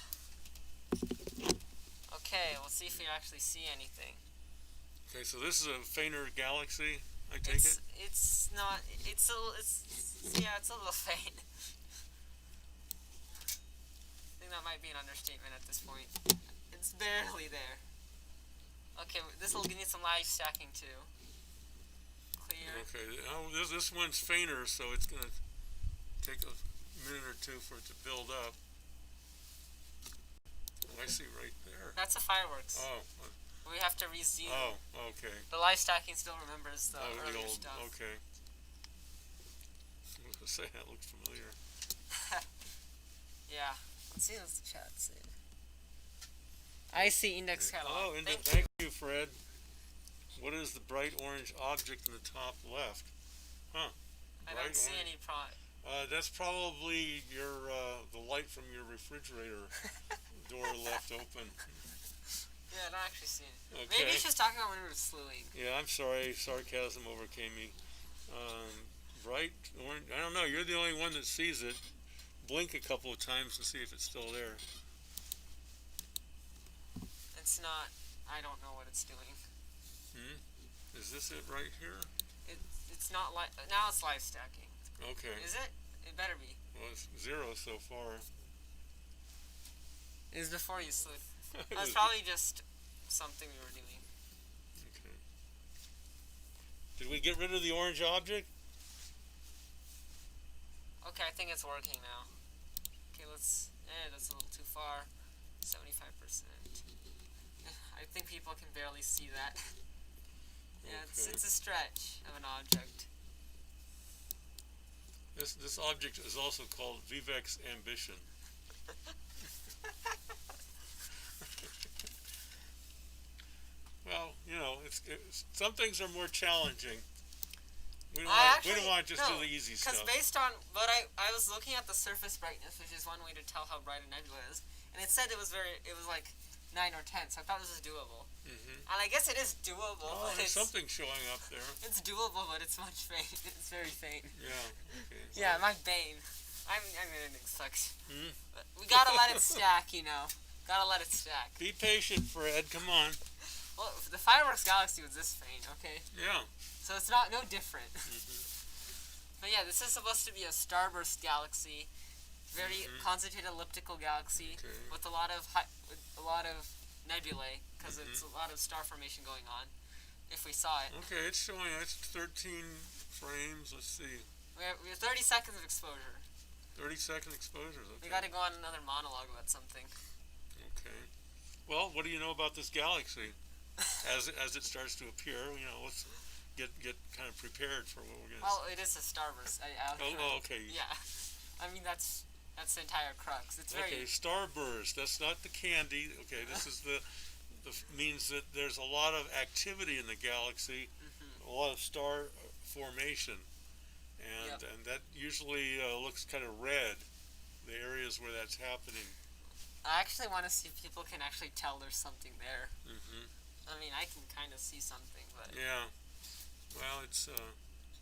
Okay, we'll see if we actually see anything. Okay, so this is a fainter galaxy, I take it? It's not. It's a little faint. I think that might be an understatement at this point. It's barely there. Okay, this will need some live stacking too. Clear. Okay, this one's fainter, so it's going to take a minute or two for it to build up. Oh, I see right there. That's a fireworks. Oh, We have to rezoom. oh, okay. The live stacking still remembers the Oh, earlier the old, stuff. okay. I was going to say, that looked familiar. Yeah. Let's see what the chat said. I see index catalog. Oh, thank you, Fred. What is the bright orange object in the top left? Huh. I bright don't see orange. any pro. That's probably the light from your refrigerator door left open. Yeah, I don't actually see it. Okay. Maybe she's talking about when we were slewing. Yeah, I'm sorry. Sarcasm overcame me. Bright orange. I don't know. You're the only one that sees it. Blink a couple of times and see if it's still there. It's not. I don't know what it's doing. Is this it right here? It's not like now. It's live stacking. Okay. Is it? It better be. Well, it's 0 so far. It was before you slewed. That's probably just something we were doing. Okay. Did we get rid of the orange object? Okay, I think it's working now. Okay, let's. That's a little too far. 75%. I think people can barely see that. Yeah, Okay. it's a stretch of an object. This object is also called Vivek's ambition. Well, it's some things are more challenging. We don't want to just do the easy because stuff. based on what I was looking at the surface brightness, which is one way to tell how bright a nebula is, and it said it was like 9 or 10, so I thought this was doable. Mm-hmm. And I guess it is doable. Oh, but there's something showing up there. It's doable, but it's much faint. It's very faint. Yeah. Okay. Yeah, my bane. I'm gonna sucks. Hmm? But we gotta let it stack, Gotta let it stack. Be patient, Fred. Come on. Well, the fireworks galaxy was this faint, okay? Yeah. So it's no different. Mm-hmm. But yeah, this is supposed to be a starburst galaxy, very concentrated elliptical galaxy with a lot of nebulae because it's a lot of star formation going on. If we saw it. Okay, it's showing. It's 13 frames. Let's see. We have 30 seconds of exposure. 30-second exposures. Okay. We got to go on another monologue about something. Okay. Well, what do you know about this galaxy? As it starts to appear, let's get kind of prepared for what we're going to. Well, it is a starburst. Okay. Yeah, I mean that's the entire crux. It's very. Okay, starburst. That's not the candy. Okay, this is the means that there's a lot of activity in the galaxy, a lot of star formation, and that usually looks kind of red. The areas where that's happening. I actually want to see if people can actually tell there's something there. Mm-hmm. I mean, I can kind of see something, but. Yeah. Well, it's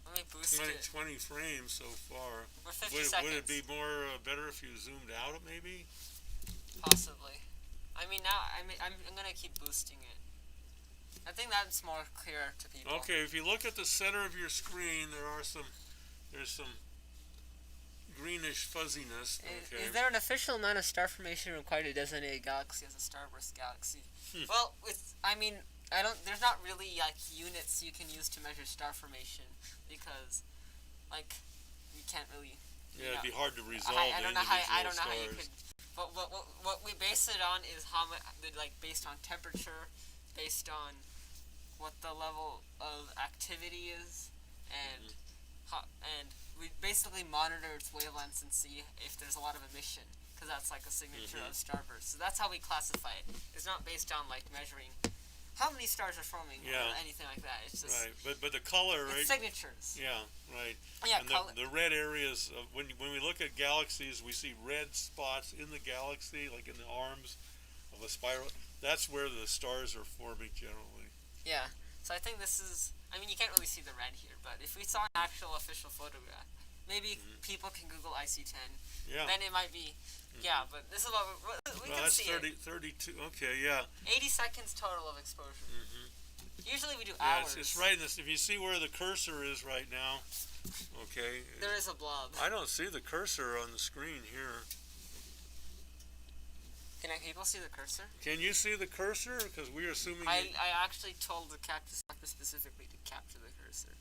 Let me boost 20 frames so far. Or 50 seconds. Would it be more better if you zoomed out, maybe? Possibly. I mean, now I'm gonna keep boosting it. I think that's more clear to people. Okay, if you look at the center of your screen, there's some greenish fuzziness. Okay. Is there an official amount of star formation required to designate a galaxy as a starburst galaxy? Well, there's not really like units you can use to measure star formation because, you can't really. Yeah, it'd be hard to resolve. I don't know how you stars. could. But what we base it on is how much, based on temperature, based on what the level of activity is, and we basically monitor its wavelengths and see if there's a lot of emission, because that's like a signature of starburst. So that's how we classify it. It's not based on measuring how many stars are forming or anything like that. It's just right. But the color, right? Signatures. Yeah, right. Yeah, and the red areas. When we look at galaxies, we see red spots in the galaxy, like in the arms of a spiral. That's where the stars are forming generally. Yeah. So I think this is. I mean, you can't really see the red here, but if we saw an actual official photograph, maybe people can Google IC10. Yeah. Then it might be. Yeah, but this is what we can that's see 32. Okay, yeah. 80 seconds total of exposure. Usually we do Yeah, hours. it's right in this. If you see where the cursor is right now, okay. There is a blob. I don't see the cursor on the screen here. Can people see the cursor? Can you see the cursor? Because we're assuming. I actually told the cactus doctor specifically to capture the cursor.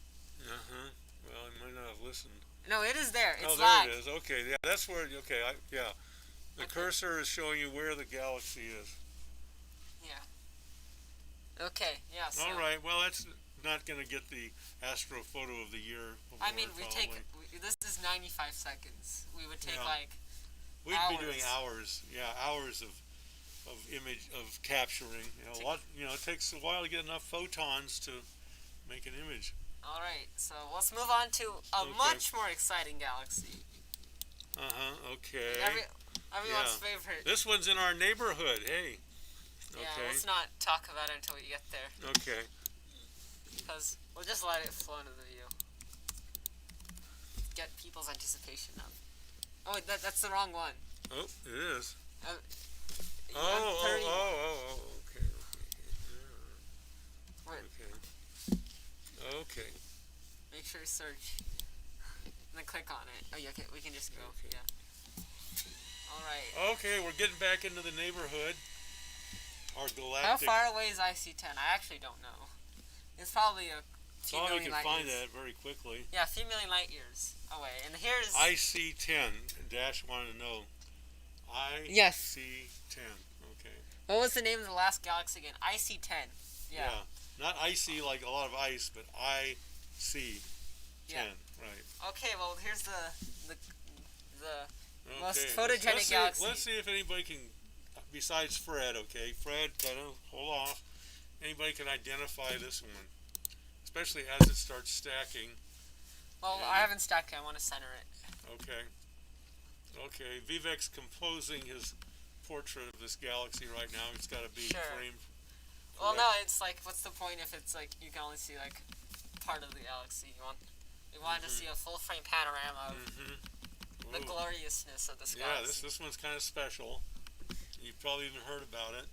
Well, I might not have listened. No, it is there. It's there it is. Okay, yeah, that's where. Okay, yeah. The cursor is showing you where the galaxy is. Yeah. Okay. Yeah. So all right. Well, that's not going to get the astrophoto of the year. I mean, this is 95 seconds. We would take We'd hours. be doing hours. Yeah, hours of image of capturing. It takes a while to get enough photons to make an image. All right. So let's move on to a much more exciting galaxy. Okay. Everyone's favorite. This one's in our neighborhood. Hey. Yeah. Okay. Let's not talk about it until we get there. Okay. Because we'll just let it flow into the view. Get people's anticipation up. Oh, wait, that's the wrong one. Oh, it is. Okay. Okay. Make sure to search. And then click on it. Oh, yeah, okay, we can just go. Okay. Yeah. Alright. Okay, we're getting back into the neighborhood. Our galactic. How far away is IC10? I actually don't know. It's probably a few Probably million can light find years. that very quickly. Yeah, a few million light years away. And here's IC10. Dash wanted to know. Yes. IC10. Okay. What was the name of the last galaxy again? IC10. Yeah. Not icy like a lot of ice, but IC10. Yeah. Right. Okay, well here's the Okay. most photogenic galaxy. Let's see if anybody can, besides Fred. Okay, Fred, kind of hold off. Anybody can identify this one, especially as it starts stacking. Well, I haven't stacked it. I want to center it. Okay. Okay. Vivek's composing his portrait of this galaxy right now. It's got to be framed. Well, no, it's like, what's the point if it's like you can only see like part of the galaxy? We wanted to see a full frame panorama of the gloriousness of this galaxy. Yeah, this one's kind of special. You've probably even heard about it.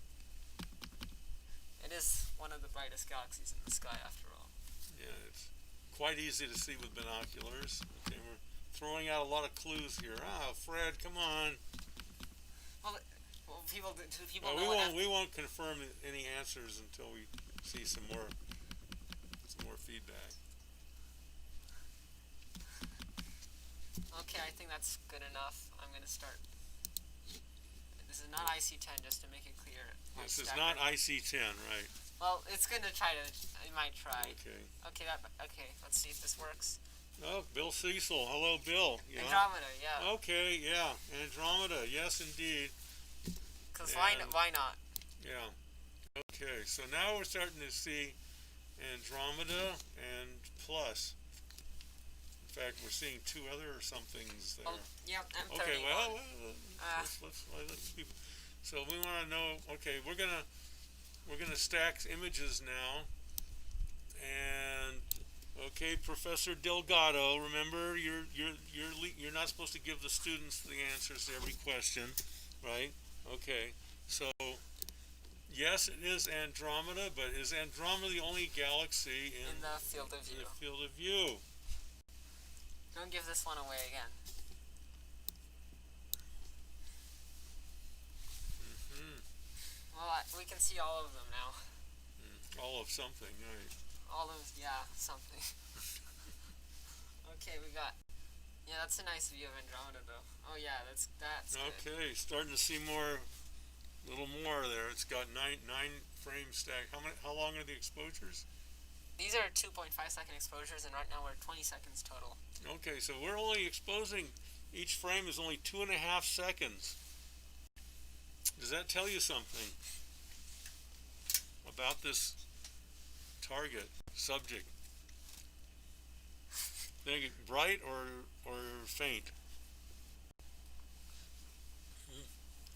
It is one of the brightest galaxies in the sky, after all. Yeah, it's quite easy to see with binoculars. Okay, we're throwing out a lot of clues here. Fred, come on. Well, people know we won't confirm any answers until we see some more feedback. Okay, I think that's good enough. I'm going to start. This is not IC10, just to make it clear. This is not IC10, right? Well, it's going to try to. It might try. Okay. Okay. Let's see if this works. Oh, Bill Cecil. Hello, Bill. Yeah. Andromeda, yeah. Okay, yeah. Andromeda, yes, indeed. Because why not? Yeah. Okay, so now we're starting to see Andromeda and Plus. In fact, we're seeing two other somethings there. Oh, yeah, M31. Okay, well, let's keep. So we want to know. Okay, we're gonna stack images now, and okay, Professor Delgado. Remember, you're not supposed to give the students the answers to every question, right? Okay, so yes, it is Andromeda, but is Andromeda the only galaxy in the field of view? In the field of view. Don't give this one away again. Well, we can see all of them now. All of something, right? Something. Okay, we got. Yeah, that's a nice view of Andromeda, though. Oh yeah, that's okay. Good. Starting to see a little more there. It's got nine frames stacked. How long are the exposures? These are 2.5-second exposures, and right now we're 20 seconds total. Okay, so we're only exposing. Each frame is only 2.5 seconds. Does that tell you something about this target subject? Think it bright or faint?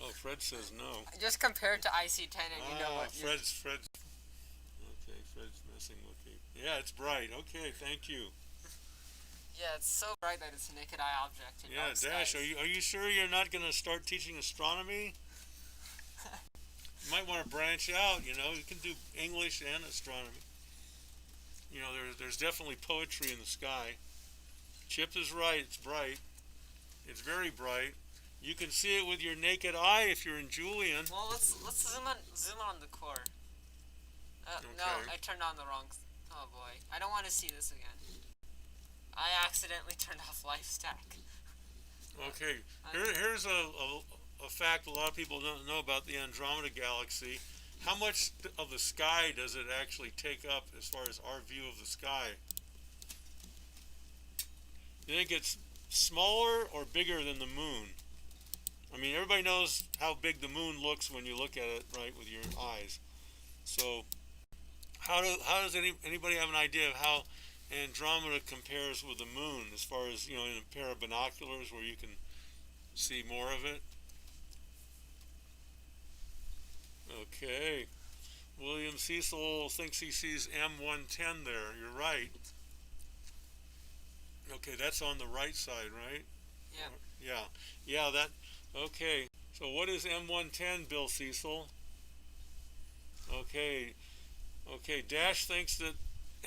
Oh, Fred says no. Just compared to IC10, and you know what? Fred's. Okay, Fred's messing with me. Yeah, it's bright. Okay, thank you. Yeah, it's so bright that it's a naked eye object. In dark Dash, skies. are you sure you're not going to start teaching astronomy? You might want to branch out. You can do English and astronomy. There's definitely poetry in the sky. Chip is right. It's bright. It's very bright. You can see it with your naked eye if you're in Julian. Well, let's zoom on the core. Okay. No, I turned on the wrong. Oh boy, I don't want to see this again. I accidentally turned off life stack. Okay, here's a fact a lot of people don't know about the Andromeda Galaxy. How much of the sky does it actually take up as far as our view of the sky? You think it's smaller or bigger than the moon? I mean, everybody knows how big the moon looks when you look at it, right, with your eyes. So, how does anybody have an idea of how Andromeda compares with the moon as far as, in a pair of binoculars where you can see more of it? Okay. William Cecil thinks he sees M110 there. You're right. Okay, that's on the right side, right? Yeah. Yeah, okay. So what is M110, Bill Cecil? Okay, Dash thinks that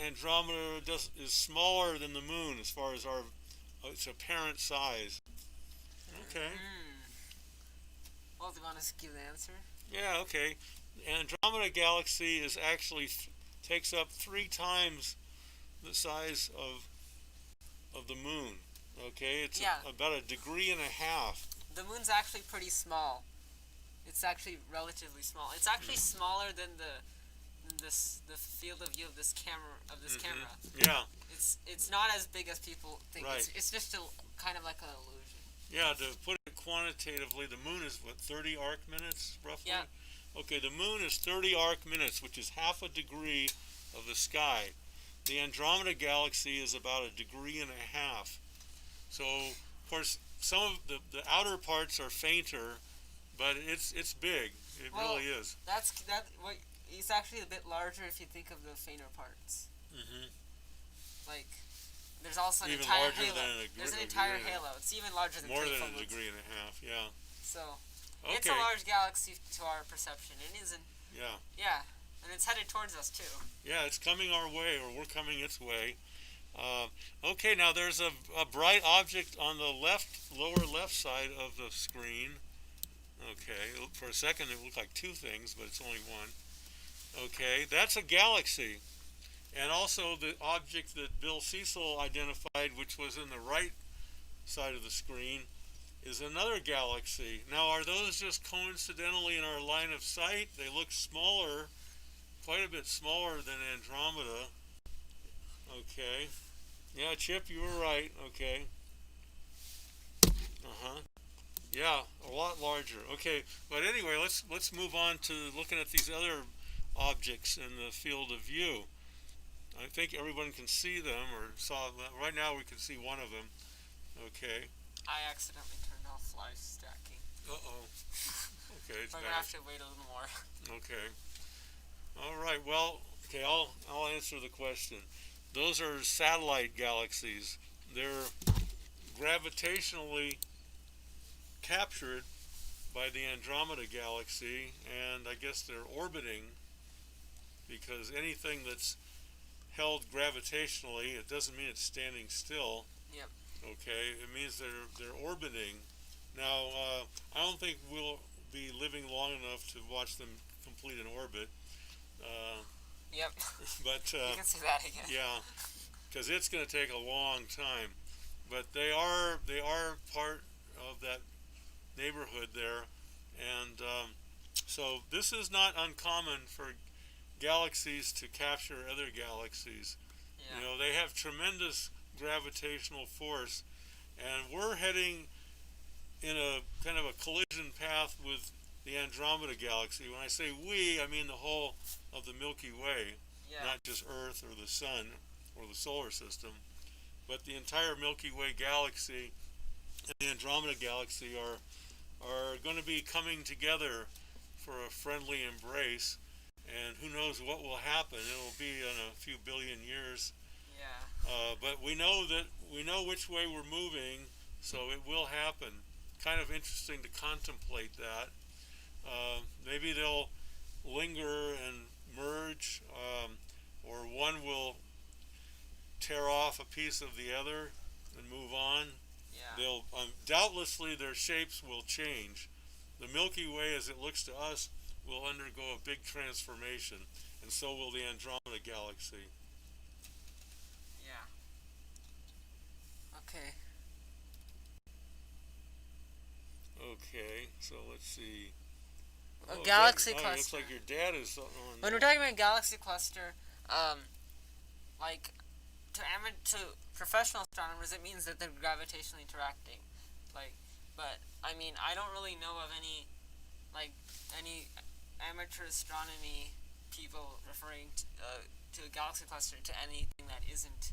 Andromeda is smaller than the moon as far as its apparent size. Okay. Well, do you want to give the answer? Yeah, okay. Andromeda Galaxy is actually takes up 3 times the size of the moon. Okay, it's about 1.5 degrees. The moon's actually pretty small. It's actually relatively small. It's actually smaller than the field of view of this camera. Yeah, It's not as big as people think. right. It's just a kind of like an illusion. Yeah, to put it quantitatively, the moon is what, 30 arc minutes roughly? Yeah. Okay, the moon is 30 arc minutes, which is half a degree of the sky. The Andromeda galaxy is about a degree and a half. So, of course, some of the outer parts are fainter, but it's big. It Well, really is. that. What it's actually a bit larger if you think of the fainter parts. Hmm. Like, there's also an Even entire larger halo. than There's an a entire degree. halo. It's even larger than More than K-Phone a looks. degree and a half. Yeah. So, Okay. it's a large galaxy to our perception. It isn't. Yeah. Yeah, and it's headed towards us too. Yeah, it's coming our way, or we're coming its way. Okay, now there's a bright object on the lower left side of the screen. Okay, for a second it looked like two things, but it's only one. Okay, that's a galaxy. And also the object that Bill Cecil identified, which was in the right side of the screen, is another galaxy. Now, are those just coincidentally in our line of sight? They look smaller, quite a bit smaller than Andromeda. Okay. Yeah, Chip, you were right. Okay. Uh-huh. Yeah, a lot larger. Okay, but anyway, let's move on to looking at these other objects in the field of view. I think everyone can see them, or saw them. Right now we can see one of them. Okay. I accidentally turned off live stacking. Uh-oh. Okay, it's We're bad. gonna have to wait a little more. Okay. All right. Well, okay. I'll answer the question. Those are satellite galaxies. They're gravitationally captured by the Andromeda galaxy, and I guess they're orbiting because anything that's held gravitationally, it doesn't mean it's standing still. Yep. Okay, it means they're orbiting. Now, I don't think we'll be living long enough to watch them complete an orbit. Uh, Yep. but You can see that again. yeah, because it's going to take a long time. But they are part of that neighborhood there, and so this is not uncommon for galaxies to capture other galaxies. Yeah. You know, they have tremendous gravitational force, and we're heading in a kind of a collision path with the Andromeda galaxy. When I say we, I mean the whole of the Milky Way, Yeah. not just Earth or the Sun or the solar system, but the entire Milky Way galaxy and the Andromeda galaxy are going to be coming together for a friendly embrace. And who knows what will happen? It'll be in a few billion years. Yeah. But we know which way we're moving, so it will happen. Kind of interesting to contemplate that. Maybe they'll linger and merge, or one will tear off a piece of the other and move on. Yeah. They'll doubtlessly their shapes will change. The Milky Way, as it looks to us, will undergo a big transformation, and so will the Andromeda galaxy. Yeah. Okay. Okay, so let's see. A Oh, galaxy Dad, it looks cluster. like your dad is on. When we're talking about galaxy cluster, like to professional astronomers, it means that they're gravitationally interacting. Like, but I mean, I don't really know of any amateur astronomy people referring to a galaxy cluster to anything that isn't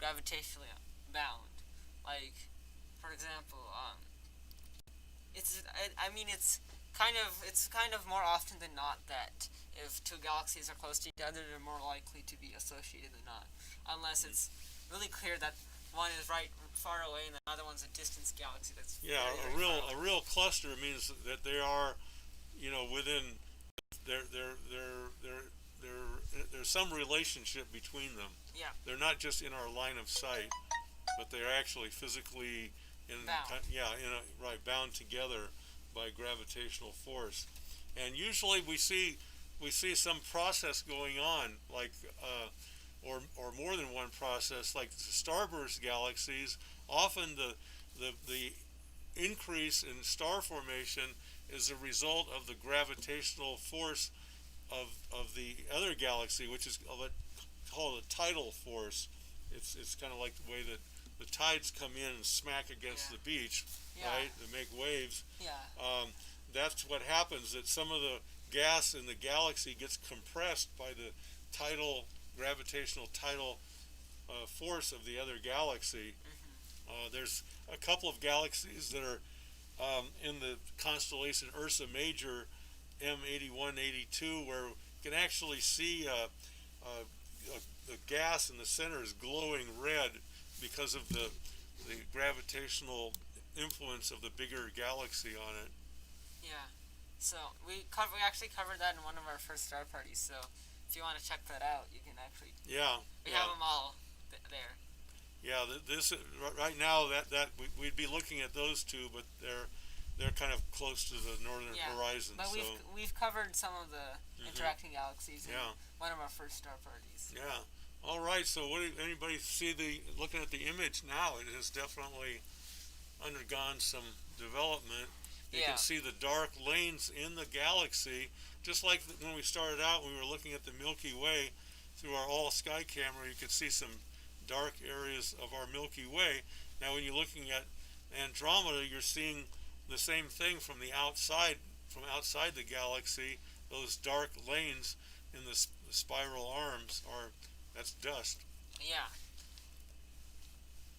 gravitationally bound. Like, for example, it's kind of more often than not that if two galaxies are close to each other, they're more likely to be associated than not, unless it's really clear that one is right far away and the other one's a distant galaxy that's Yeah, very, very far a away. real cluster means that they are, within there's some relationship between them. Yeah. They're not just in our line of sight, but they're actually physically Bound. bound together by gravitational force. And usually we see some process going on, like or more than one process. Like the starburst galaxies, often the increase in star formation is a result of the gravitational force of the other galaxy, which is called a tidal force. It's kind of like the way that the tides come in and smack against the beach, right? They make waves. That's what happens. That some of the gas in the galaxy gets compressed by the gravitational tidal force of the other galaxy. There's a couple of galaxies that are in the constellation Ursa Major, M8182, where you can actually see the gas in the center is glowing red because of the gravitational influence of the bigger galaxy on it. Yeah. So we actually covered that in one of our first star parties. So if you want to check that out, you can actually. We have them all there. Yeah, this right now that we'd be looking at those two, but they're kind of close to the northern horizon. But we've covered some of the interacting galaxies in one of our first star parties. Yeah. All right. So anybody see looking at the image now? It has definitely undergone some development. You can see the dark lanes in the galaxy, just like when we started out. We were looking at the Milky Way through our all-sky camera. You could see some dark areas of our Milky Way. Now, when you're looking at Andromeda, you're seeing the same thing from outside the galaxy. Those dark lanes in the spiral arms that's dust. Yeah.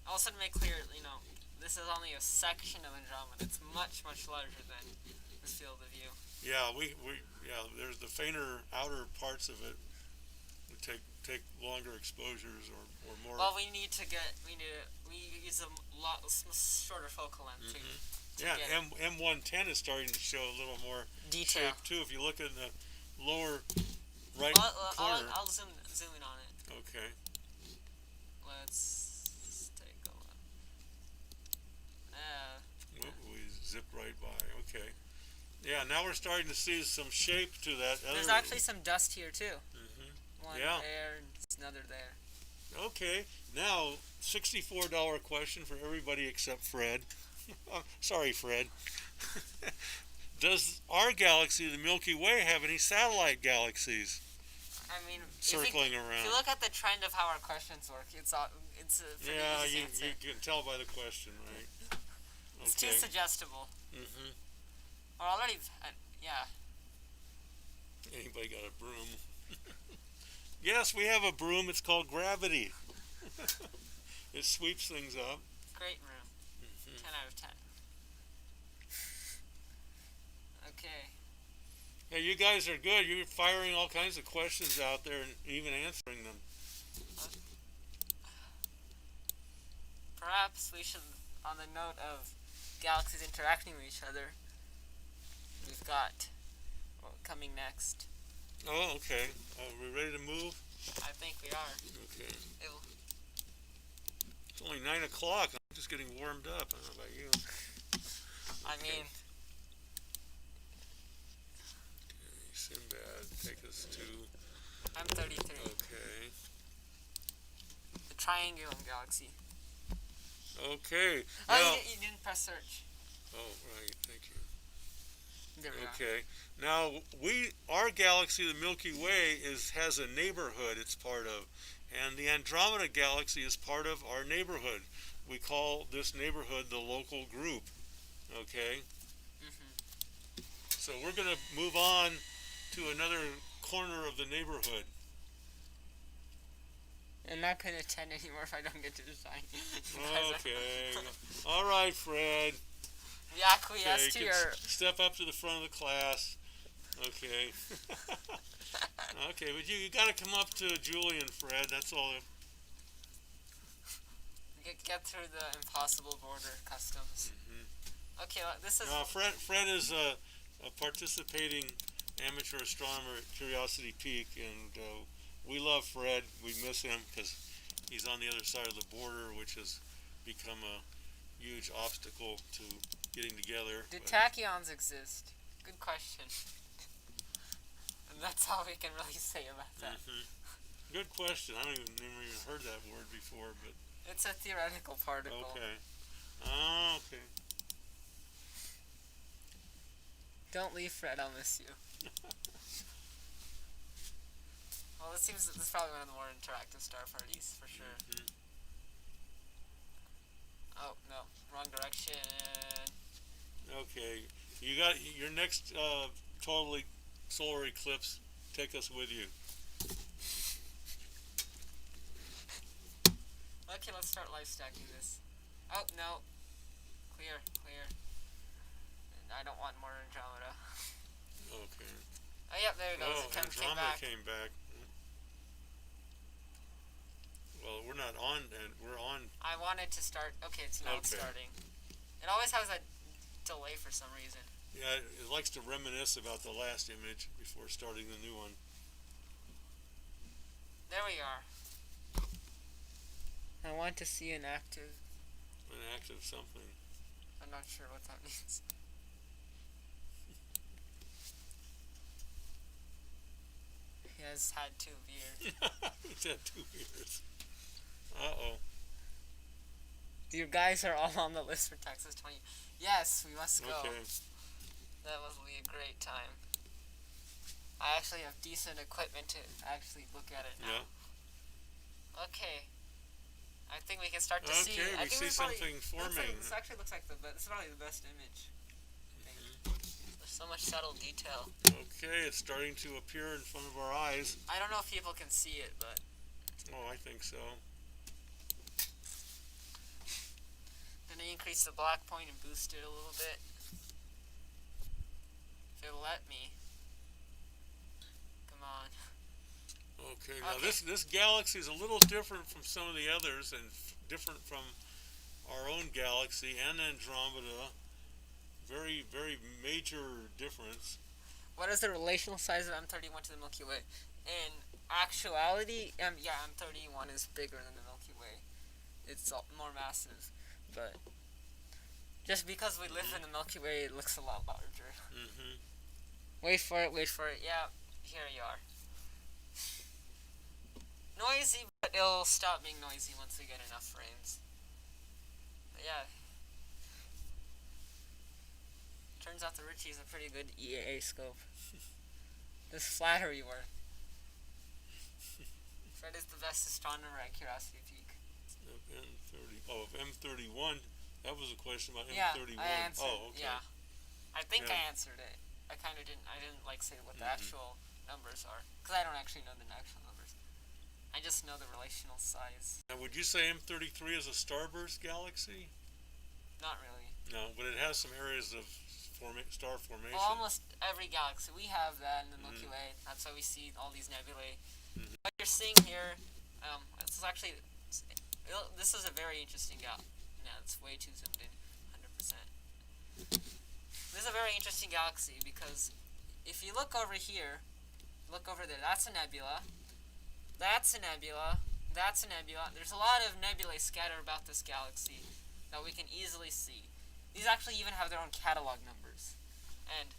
Also to make clear, this is only a section of Andromeda. It's much, much larger than this field of view. Yeah, there's the fainter outer parts of it would take longer exposures or more. Well, we use a lot shorter focal length to M110 is starting to show a little more detail shape too. If you look in the lower right corner. I'll zoom in on it. Okay. Let's take a look. We zipped right by. Okay. Yeah, now we're starting to see some shape to that. There's actually some dust here too. One there and another there. Okay. Now, $64 question for everybody except Fred. Sorry, Fred. Does our galaxy, the Milky Way, have any satellite galaxies? I mean, circling around. If you look at the trend of how our questions work, it's a pretty easy answer. You can tell by the question, right? It's too suggestible. Mm-hmm. We're already, Anybody got a broom? Yes, we have a broom. It's called gravity. It sweeps things up. Great room. 10 out of 10. Okay. Yeah, you guys are good. You're firing all kinds of questions out there and even answering them. Perhaps we should, on the note of galaxies interacting with each other, we've got coming next. Oh, okay. Are we ready to move? I think we are. Okay. It's only 9 o'clock. I'm just getting warmed up. I don't know about you. I mean... Okay, Sinbad, take us to... I'm 33. Okay. The Triangulum Galaxy. Okay. Oh, you didn't press search. Oh, right. Thank you. There we Okay. Now, our galaxy, the Milky Way, has a neighborhood it's part of. And the Andromeda Galaxy is part of our neighborhood. We call this neighborhood the local group. Okay? Mm-hmm. So we're going to move on to another corner of the neighborhood. I'm not going to attend anymore if I don't get to decide. Okay. All right, Fred. We acquiesce to your... Step up to the front of the class. Okay. Okay, but you got to come up to Julie and Fred. That's all. Get through the impossible border customs. Mm-hmm. Okay, this is... Fred is a participating amateur astronomer at Curiosity Peak, and we love Fred. We miss him because he's on the other side of the border, which has become a huge obstacle to getting together. Do tachyons exist? Good question. And that's all we can really say about that. Mm-hmm. Good question. I never even heard that word before, but it's a theoretical particle. Okay. Oh, okay. Don't leave, Fred. I'll miss you. Well, this is probably one of the more interactive star parties for sure. Mm-hmm. Oh no, wrong direction. Okay, you got your next totally solar eclipse. Take us with you. Okay, let's start live stacking this. Oh no, clear. I don't want more Andromeda. Okay. Oh yep, there it goes. Oh, It Andromeda came back. Well, we're not on, and we're on. I wanted to start. Okay, it's now starting. It always has a delay for some reason. Yeah, it likes to reminisce about the last image before starting the new one. There we are. I want to see an active. An active something. I'm not sure what that means. He has had 2 beers. He's had 2 beers. Uh-oh. You guys are all on the list for Texas 20. Yes, we must go. Okay. That will be a great time. I actually have decent equipment to actually look at it now. Yeah. Okay. I think we can start to see. Okay, I we think see something forming. This actually looks like this is probably the best image. There's so much subtle detail. Okay, it's starting to appear in front of our eyes. I don't know if people can see it, but... Oh, I think so. Then I increase the black point and boost it a little bit. If it'll let me. Come on. Okay, now this galaxy is a little different from some of the others and different from our own galaxy and Andromeda. Very, very major difference. What is the relational size of M31 to the Milky Way? In actuality, M31 is bigger than the Milky Way. It's more massive, but just because we live in the Milky Way, it looks a lot larger. Mm-hmm. Wait for it. Yeah, here you are. Noisy, but it'll stop being noisy once we get enough frames. But yeah. Turns out the Richie's a pretty good EAA scope. This flattery work. Fred is the best astronomer at Curiosity Peak. M31. That was a question about M31. Yeah, I answered. Oh, okay. Yeah. I think I answered it. I didn't like say what the actual numbers are. Because I don't actually know the actual numbers. I just know the relational size. Now, would you say M33 is a starburst galaxy? Not really. No, but it has some areas of star formation. Well, almost every galaxy. We have that in the Milky Way. That's why we see all these nebulae. What you're seeing here, this is a very interesting galaxy. No, it's way too zoomed in, 100%. This is a very interesting galaxy because if you look over here, look over there, that's a nebula, that's a nebula, that's a nebula. There's a lot of nebulae scattered about this galaxy that we can easily see. These actually even have their own catalog numbers. And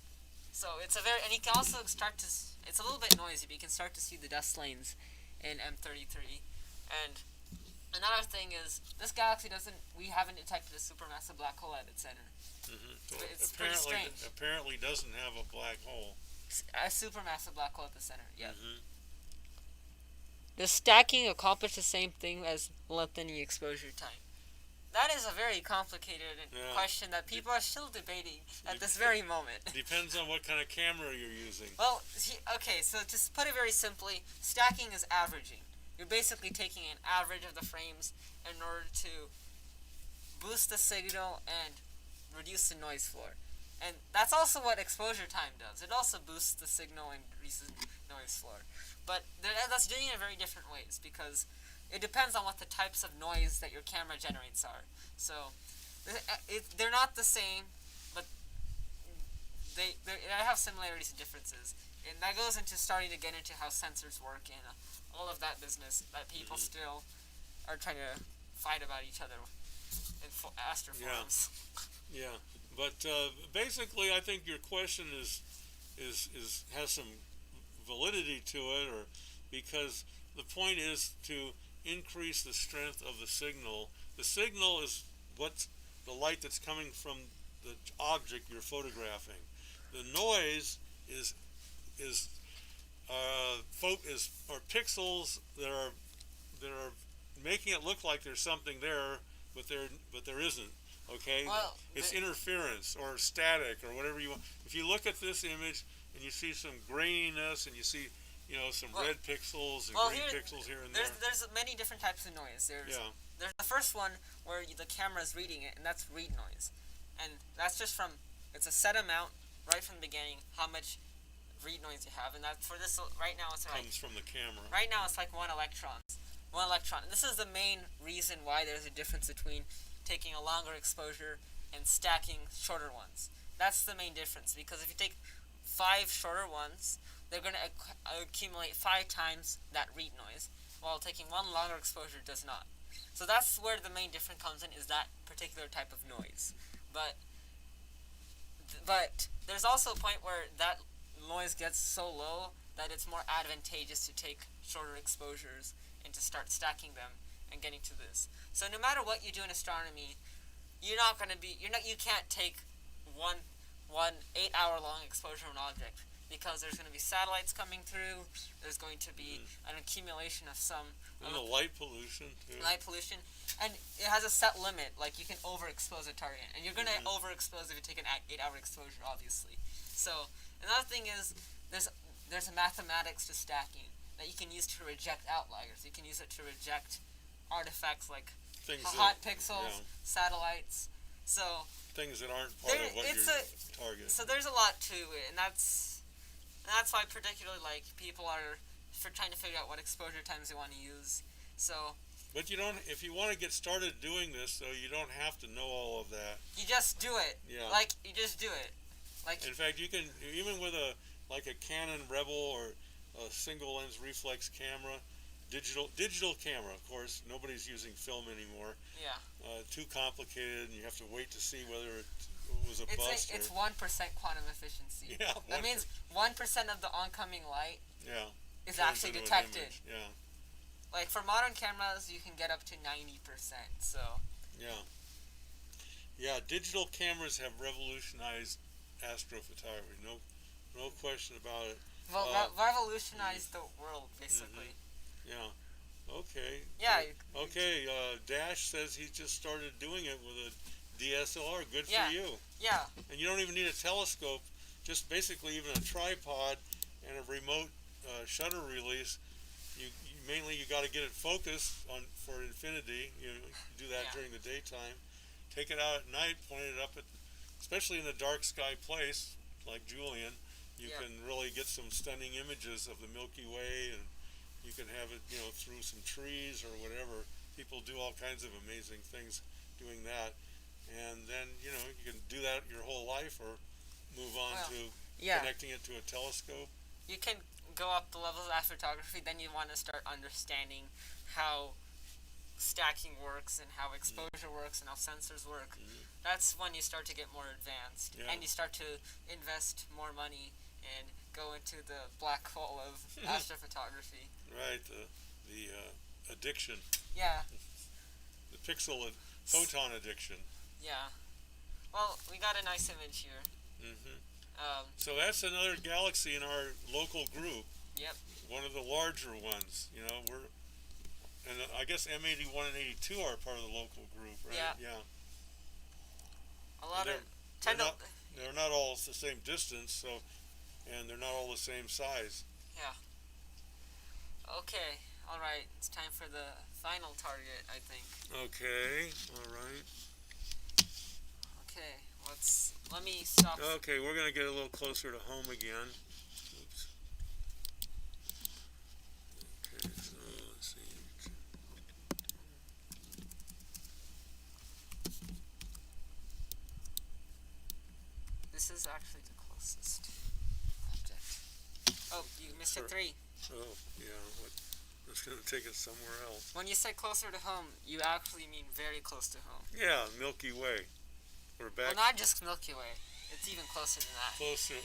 so it's and you can also it's a little bit noisy, but you can start to see the dust lanes in M33. And another thing is, this galaxy we haven't detected a supermassive black hole at its center. Mm-hmm. It's pretty strange. Apparently doesn't have a black hole. A supermassive black hole at the center, yes. Mm-hmm. Does stacking accomplish the same thing as lengthening exposure time? That is a very complicated question that people are still debating at this very moment. Depends on what kind of camera you're using. Well, okay, so to put it very simply, stacking is averaging. You're basically taking an average of the frames in order to boost the signal and reduce the noise floor. And that's also what exposure time does. It also boosts the signal and reduces the noise floor. But that's doing it in very different ways because it depends on what the types of noise that your camera generates are. So they're not the same, but they have similarities and differences. And that goes into starting to get into how sensors work and all of that business that people still are trying to fight about each other in astroforums. Yeah, but basically, I think your question has some validity to it, or because the point is to increase the strength of the signal. The signal is what's the light that's coming from the object you're photographing. The noise is are pixels that are making it look like there's something there, but there isn't. Okay, Well, it's interference or static or whatever you want. If you look at this image and you see some graininess and you see some red pixels and green pixels here and there. There's many different types of noise. Yeah. There's the first one where the camera is reading it, and that's read noise, and that's just from it's a set amount right from the beginning how much read noise you have, and that for this right now it's like Comes from the camera. right now it's like one electron. And this is the main reason why there's a difference between taking a longer exposure and stacking shorter ones. That's the main difference, because if you take 5 shorter ones, they're going to accumulate 5 times that read noise, while taking one longer exposure does not. So that's where the main difference comes in, is that particular type of noise. But there's also a point where that noise gets so low that it's more advantageous to take shorter exposures and to start stacking them and getting to this. So no matter what you do in astronomy, you can't take one 8-hour long exposure of an object, because there's going to be satellites coming through. There's going to be an accumulation of some and the light pollution too. And it has a set limit. Like, you can overexpose a target, and you're going to overexpose if you take an 8-hour exposure, obviously. So another thing is there's a mathematics to stacking that you can use to reject outliers. You can use it to reject artifacts like hot pixels, satellites. So things that aren't part of what you're targeting. So there's a lot to it, and that's why particularly like people are trying to figure out what exposure times they want to use. So. But you don't. If you want to get started doing this, though, you don't have to know all of that. You just do it. Yeah. Like, you just do it. Like. In fact, you can, even with a Canon Rebel or a single lens reflex camera, digital camera. Of course, nobody's using film anymore. Yeah. Too complicated, and you have to wait to see whether it was a bust. It's 1% quantum efficiency. Yeah. That means 1% of the oncoming light. Yeah. Is actually detected. Yeah. Like, for modern cameras, you can get up to 90%. So. Yeah. Yeah. Digital cameras have revolutionized astrophotography. No question about it. Well, revolutionized the world, basically. Yeah. Okay. Yeah. Okay. Dash says he just started doing it with a DSLR. Good for you. Yeah. And you don't even need a telescope. Just basically even a tripod and a remote shutter release. You got to get it focused for infinity. You do that during the daytime. Take it out at night, point it up at, especially in a dark sky place like Julian. You can really get some stunning images of the Milky Way, and you can have it, through some trees or whatever. People do all kinds of amazing things doing that, and then you can do that your whole life, or move on to connecting it to a telescope. You can go up the levels of astrophotography. Then you want to start understanding how stacking works and how exposure works and how sensors work. That's when you start to get more advanced, and you start to invest more money and go into the black hole of astrophotography. Right, the addiction. Yeah. The photon addiction. Yeah. Well, we got a nice image here. So that's another galaxy in our local group. Yep. One of the larger ones. And I guess M81 and 82 are part of the local group, right? Yeah. A lot of they're not all the same distance, and they're not all the same size. Yeah. Okay. All right. It's time for the final target, I think. Okay. All right. Okay. Let me stop. Okay, we're gonna get a little closer to home again. Oops. Okay, so let's see. This is actually the closest object. Oh, you missed a 3. Oh, yeah. It's gonna take us somewhere else. When you say closer to home, you actually mean very close to home. Yeah, Milky Way. We're back. Well, not just Milky Way. It's even closer than that. Close to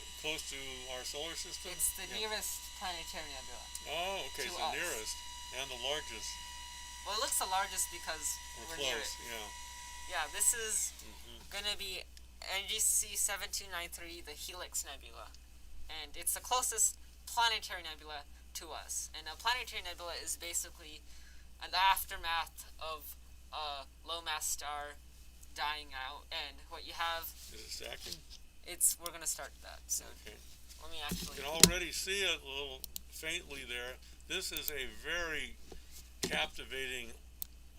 our solar system? It's the nearest planetary nebula. Oh, okay, so us. nearest and the largest. Well, it looks the largest because we're close, near it. Yeah. Yeah, this is going to be NGC 7293, the Helix Nebula, and it's the closest planetary nebula to us. And a planetary nebula is basically an aftermath of a low mass star dying out, and what you have. Is it stacking? We're gonna start that soon. Okay. Let me actually. You can already see it a little faintly there. This is a very captivating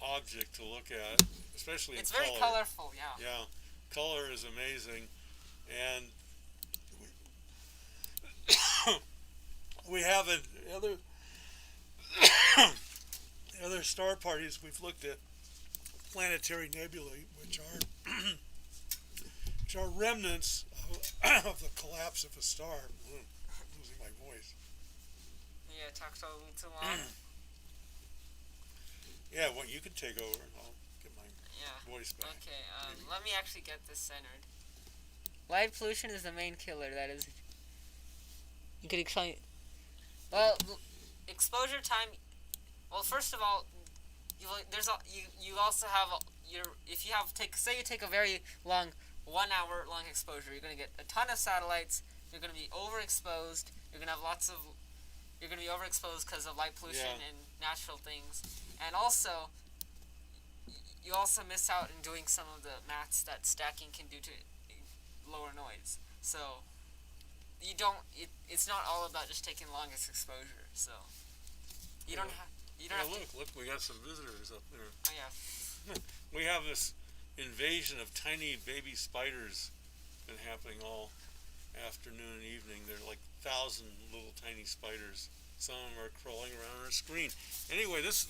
object to look at, especially It's in very color. colorful, yeah. Yeah, color is amazing, and we have other star parties. We've looked at planetary nebulae, which are remnants of the collapse of a star. I'm losing my voice. Yeah, talked a little too long. Yeah, well, you can take over. I'll get my voice back. Okay, let me actually get this centered. Light pollution is the main killer. That is. You could explain. Well, exposure time. Well, first of all, you also have if you take a very long 1 hour long exposure, you're gonna get a ton of satellites. You're gonna be overexposed. You're gonna be overexposed because of light pollution and natural things, and also you also miss out in doing some of the maths that stacking can do to lower noise. So you don't. It's not all about just taking longest exposure. So you don't have. You don't have look, we got some visitors up there. Oh yeah. We have this invasion of tiny baby spiders been happening all afternoon and evening. They're like 1,000 little tiny spiders. Some of them are crawling around our screen. Anyway, this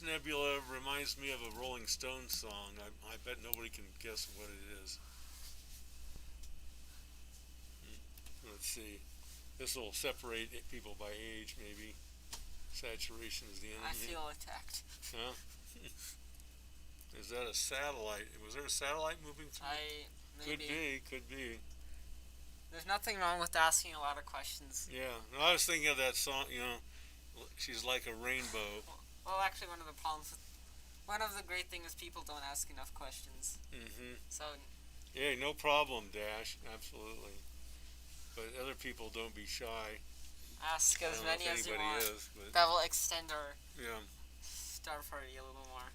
nebula reminds me of a Rolling Stones song. I bet nobody can guess what it is. Let's see. This will separate people by age, maybe. Saturation is the enemy. I feel attacked. Huh? Is that a satellite? Was there a satellite moving through? Maybe. Could be. There's nothing wrong with asking a lot of questions. Yeah. No, I was thinking of that song, she's like a rainbow. Well, actually, one of the great things is people don't ask enough questions. Mm-hmm. So. Yeah, no problem, Dash. Absolutely. But other people, don't be shy. Ask as many as you want. That will extend our star party a little more.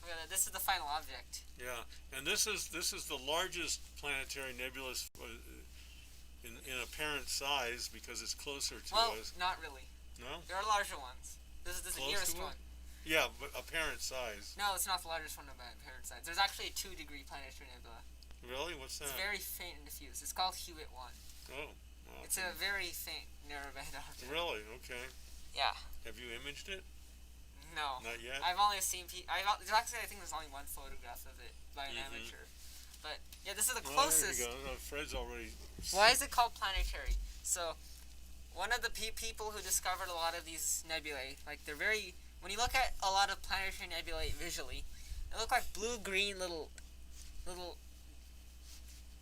Okay, this is the final object. Yeah, and this is the largest planetary nebula in apparent size because it's closer to us. Not really. No? There are larger ones. This is the nearest one. Yeah, but apparent size. No, it's not the largest one by apparent size. There's actually a 2-degree planetary nebula. Really? What's that? It's very faint and diffuse. It's called Hewitt 1. Oh. Wow. It's a very faint narrowband object. Really? Okay. Yeah. Have you imaged it? No. Not yet? I've only seen actually, I think there's only one photograph of it by an amateur. But, yeah, this is the closest. There you go. No, Fred's already... Why is it called planetary? So, one of the people who discovered a lot of these nebulae, like, they're very... When you look at a lot of planetary nebulae visually, they look like blue-green little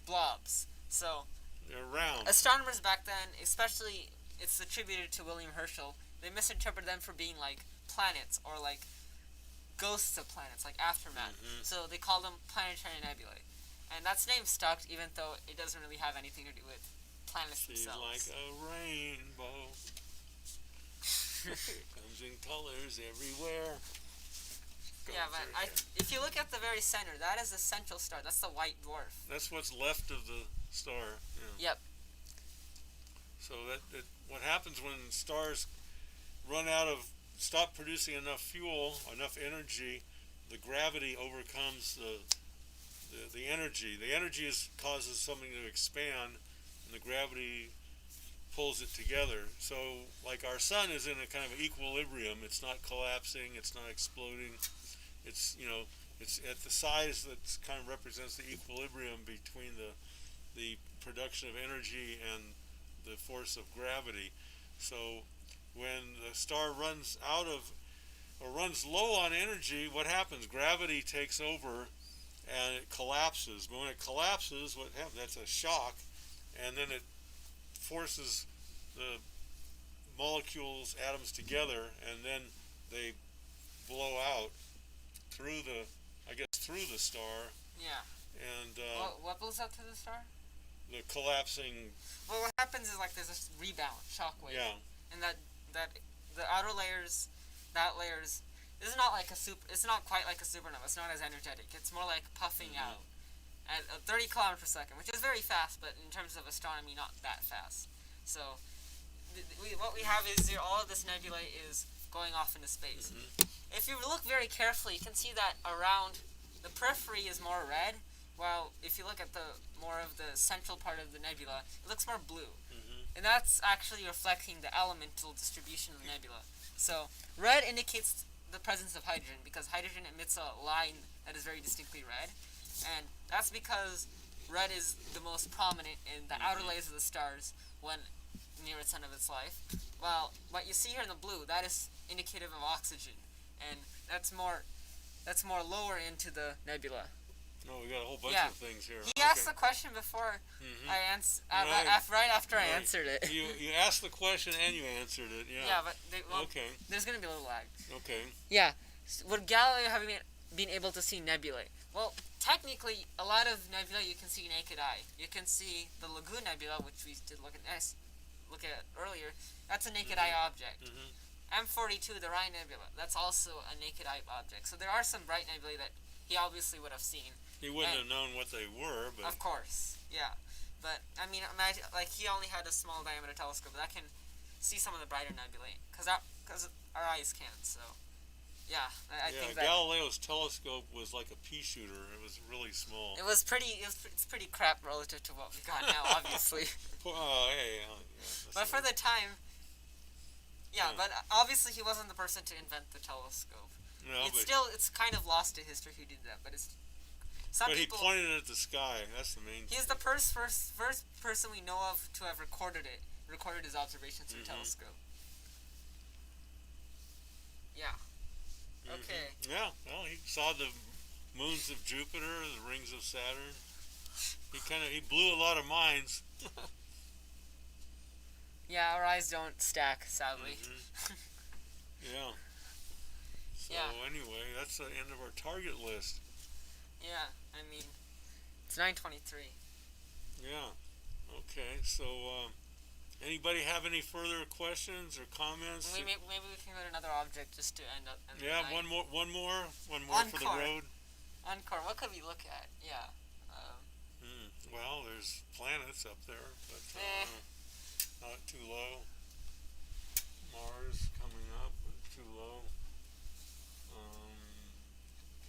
blobs. So... They're round. Astronomers back then, especially, it's attributed to William Herschel, they misinterpreted them for being like planets or like ghosts of planets, like aftermath. So they called them planetary nebulae. And that's name stuck, even though it doesn't really have anything to do with planets themselves. She's like a rainbow. Comes in colors everywhere. Yeah, but if you look at the very center, that is the central star. That's the white dwarf. That's what's left of the star. Yeah. Yep. So that what happens when stars stop producing enough fuel, enough energy, the gravity overcomes the energy. The energy causes something to expand, and the gravity pulls it together. So, like our sun is in a kind of equilibrium. It's not collapsing. It's not exploding. It's it's at the size that kind of represents the equilibrium between the production of energy and the force of gravity. So when the star runs low on energy, what happens? Gravity takes over and it collapses. But when it collapses, what happens? That's a shock, and then it forces the molecules, atoms together, and then they blow out through the star. Yeah. And What blows up to the star? the collapsing. Well, what happens is like there's a rebound, shockwave. Yeah. And that the outer layers, that layers, this is not like a super. It's not quite like a supernova. It's not as energetic. It's more like puffing out at 30 kilometers per second, which is very fast, but in terms of astronomy, not that fast. So, what we have is all of this nebulae is going off into space. If you look very carefully, you can see that around the periphery is more red, while if you look at the more of the central part of the nebula, it looks more blue. And that's actually reflecting the elemental distribution of the nebula. So, red indicates the presence of hydrogen, because hydrogen emits a line that is very distinctly red. And that's because red is the most prominent in the outer layers of the stars when near its end of its life. While what you see here in the blue, that is indicative of oxygen. And that's more lower into the nebula. No, we got a whole bunch of things here. He asked the question before I answered. Right after I answered it. You asked the question and you answered it. Yeah. Yeah, but there's gonna be a little lag. Okay. Yeah. Would Galileo have been able to see nebulae? Well, technically, a lot of nebulae you can see naked eye. You can see the Lagoon Nebula, which we did look at earlier. That's a naked eye object. M42, the Rhine Nebula, that's also a naked eye object. So there are some bright nebulae that he obviously would have seen. He wouldn't have known what they were, but... Of course, yeah. But, I mean, imagine, like, he only had a small diameter telescope that can see some of the brighter nebulae, because our eyes can't, so... Yeah, I think that... Galileo's telescope was like a pea shooter. It was really small. It's pretty crap relative to what we got now, obviously. But for the time... Yeah, but obviously he wasn't the person to invent the telescope. No, it's kind of lost to history who did that, but it's... He pointed it at the sky. That's the main thing. He's the first person we know of to have recorded his observations through telescope. Yeah. Okay. Yeah, well, he saw the moons of Jupiter, the rings of Saturn. He blew a lot of minds. Yeah, our eyes don't stack, sadly. Yeah. So anyway, that's the end of our target list. Yeah, I mean, it's 9:23. Yeah. Okay. So, anybody have any further questions or comments? Maybe we can go to another object just to end up. One more Encore. for the road. Encore. What could we look at? Yeah. Well, there's planets up there, but not too low. Mars coming up, but too low.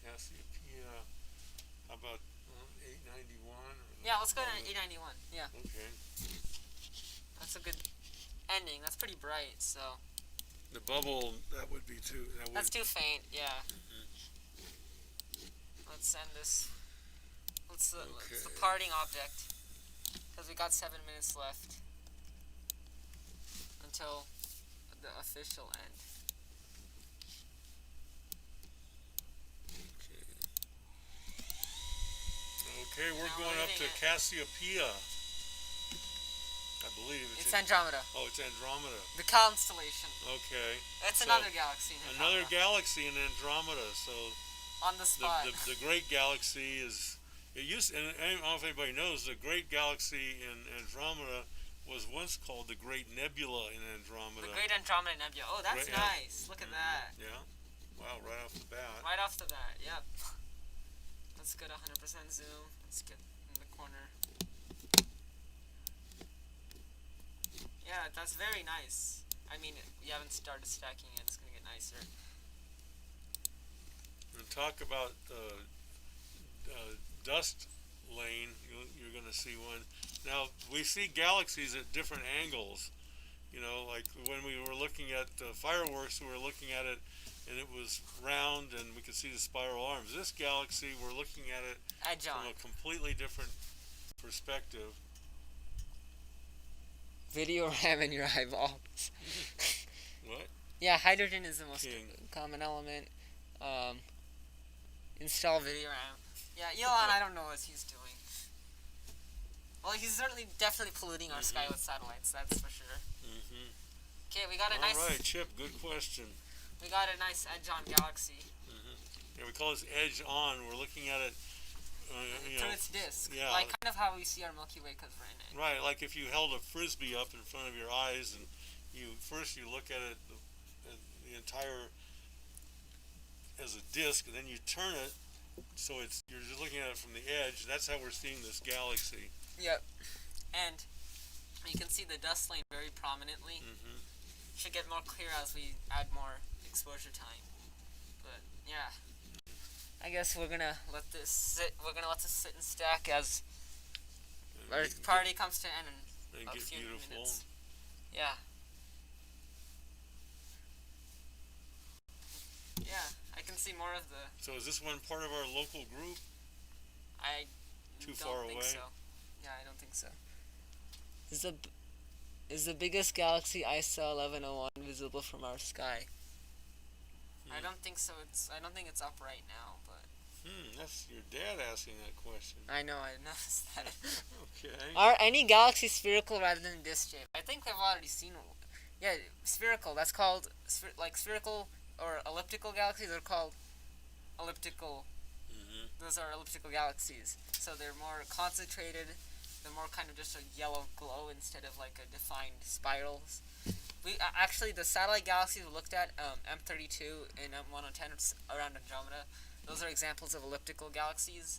Cassiopeia. How about 891? Yeah, let's go to 891. Yeah. Okay. That's a good ending. That's pretty bright, so. The bubble, that would be too. That's too faint, yeah. Let's end this. It's the parting object. Because we got 7 minutes left. Until the official end. Okay, we're going up to Cassiopeia. I believe it's Andromeda. Oh, it's Andromeda. The constellation. Okay. It's another galaxy in Andromeda. Another galaxy in Andromeda. So on the spot. The Great Galaxy is... And I don't know if anybody knows, the Great Galaxy in Andromeda was once called the Great Nebula in Andromeda. The Great Andromeda Nebula. Oh, that's nice. Look at that. Yeah. Wow, right off the bat. Right off the bat, yep. Let's go to 100% zoom. Let's get in the corner. Yeah, that's very nice. I mean, we haven't started stacking it. It's going to get nicer. And talk about dust lane. You're going to see one. Now, we see galaxies at different angles. You know, like when we were looking at fireworks, we were looking at it and it was round and we could see the spiral arms. This galaxy, we're looking at it from a completely different perspective. Video RAM in your eyeballs. What? Yeah, hydrogen is the most common element. Install video RAM. Yeah, Elon, I don't know what he's doing. Well, he's definitely polluting our sky with satellites, that's for sure. Okay, we got a nice... All right, Chip, good question. We got a nice edge-on galaxy. Yeah, we call this edge-on. We're looking at it through its disk. Yeah. Like kind of how we see our Milky Way because we're in it. Right, like if you held a frisbee up in front of your eyes and you look at it, the entire as a disc, and then you turn it so you're just looking at it from the edge. That's how we're seeing this galaxy. Yep. And you can see the dust lane very prominently. Mm-hmm. Should get more clear as we add more exposure time. But yeah, I guess we're gonna let this sit. We're gonna let this sit and stack as our party comes to an end in a few minutes. Yeah. Yeah, I can see more of the. So is this one part of our local group? I Too don't far think away? so. Yeah, I don't think so. Is the biggest galaxy ISA 1101 visible from our sky? I don't think so. I don't think it's up right now, but. That's your dad asking that question. I know. I noticed that. Okay. Are any galaxies spherical rather than disc shaped? I think we've already seen. Yeah, spherical. That's called spherical or elliptical galaxies are called elliptical. Mm-hmm. Those are elliptical galaxies. So they're more concentrated. They're more kind of just a yellow glow instead of like a defined spirals. We actually the satellite galaxies we looked at, M32 and M110 around Andromeda. Those are examples of elliptical galaxies.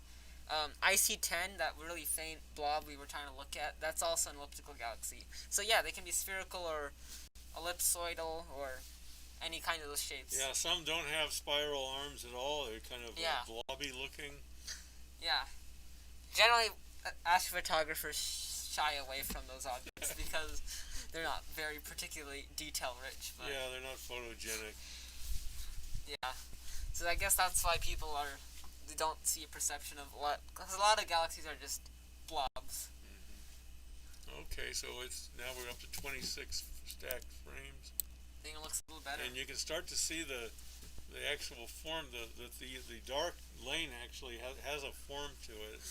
IC10, that really faint blob we were trying to look at, that's also an elliptical galaxy. So yeah, they can be spherical or ellipsoidal or any kind of those shapes. Yeah, some don't have spiral arms at all. They're kind of blobby looking. Yeah. Generally, astrophotographers shy away from those objects because they're not very particularly detail rich. But yeah, they're not photogenic. Yeah. So I guess that's why they don't see a perception of because a lot of galaxies are just blobs. Mm-hmm. Okay, so now we're up to 26 stacked frames. I think it looks a little better. And you can start to see the actual form. The dark lane actually has a form to it.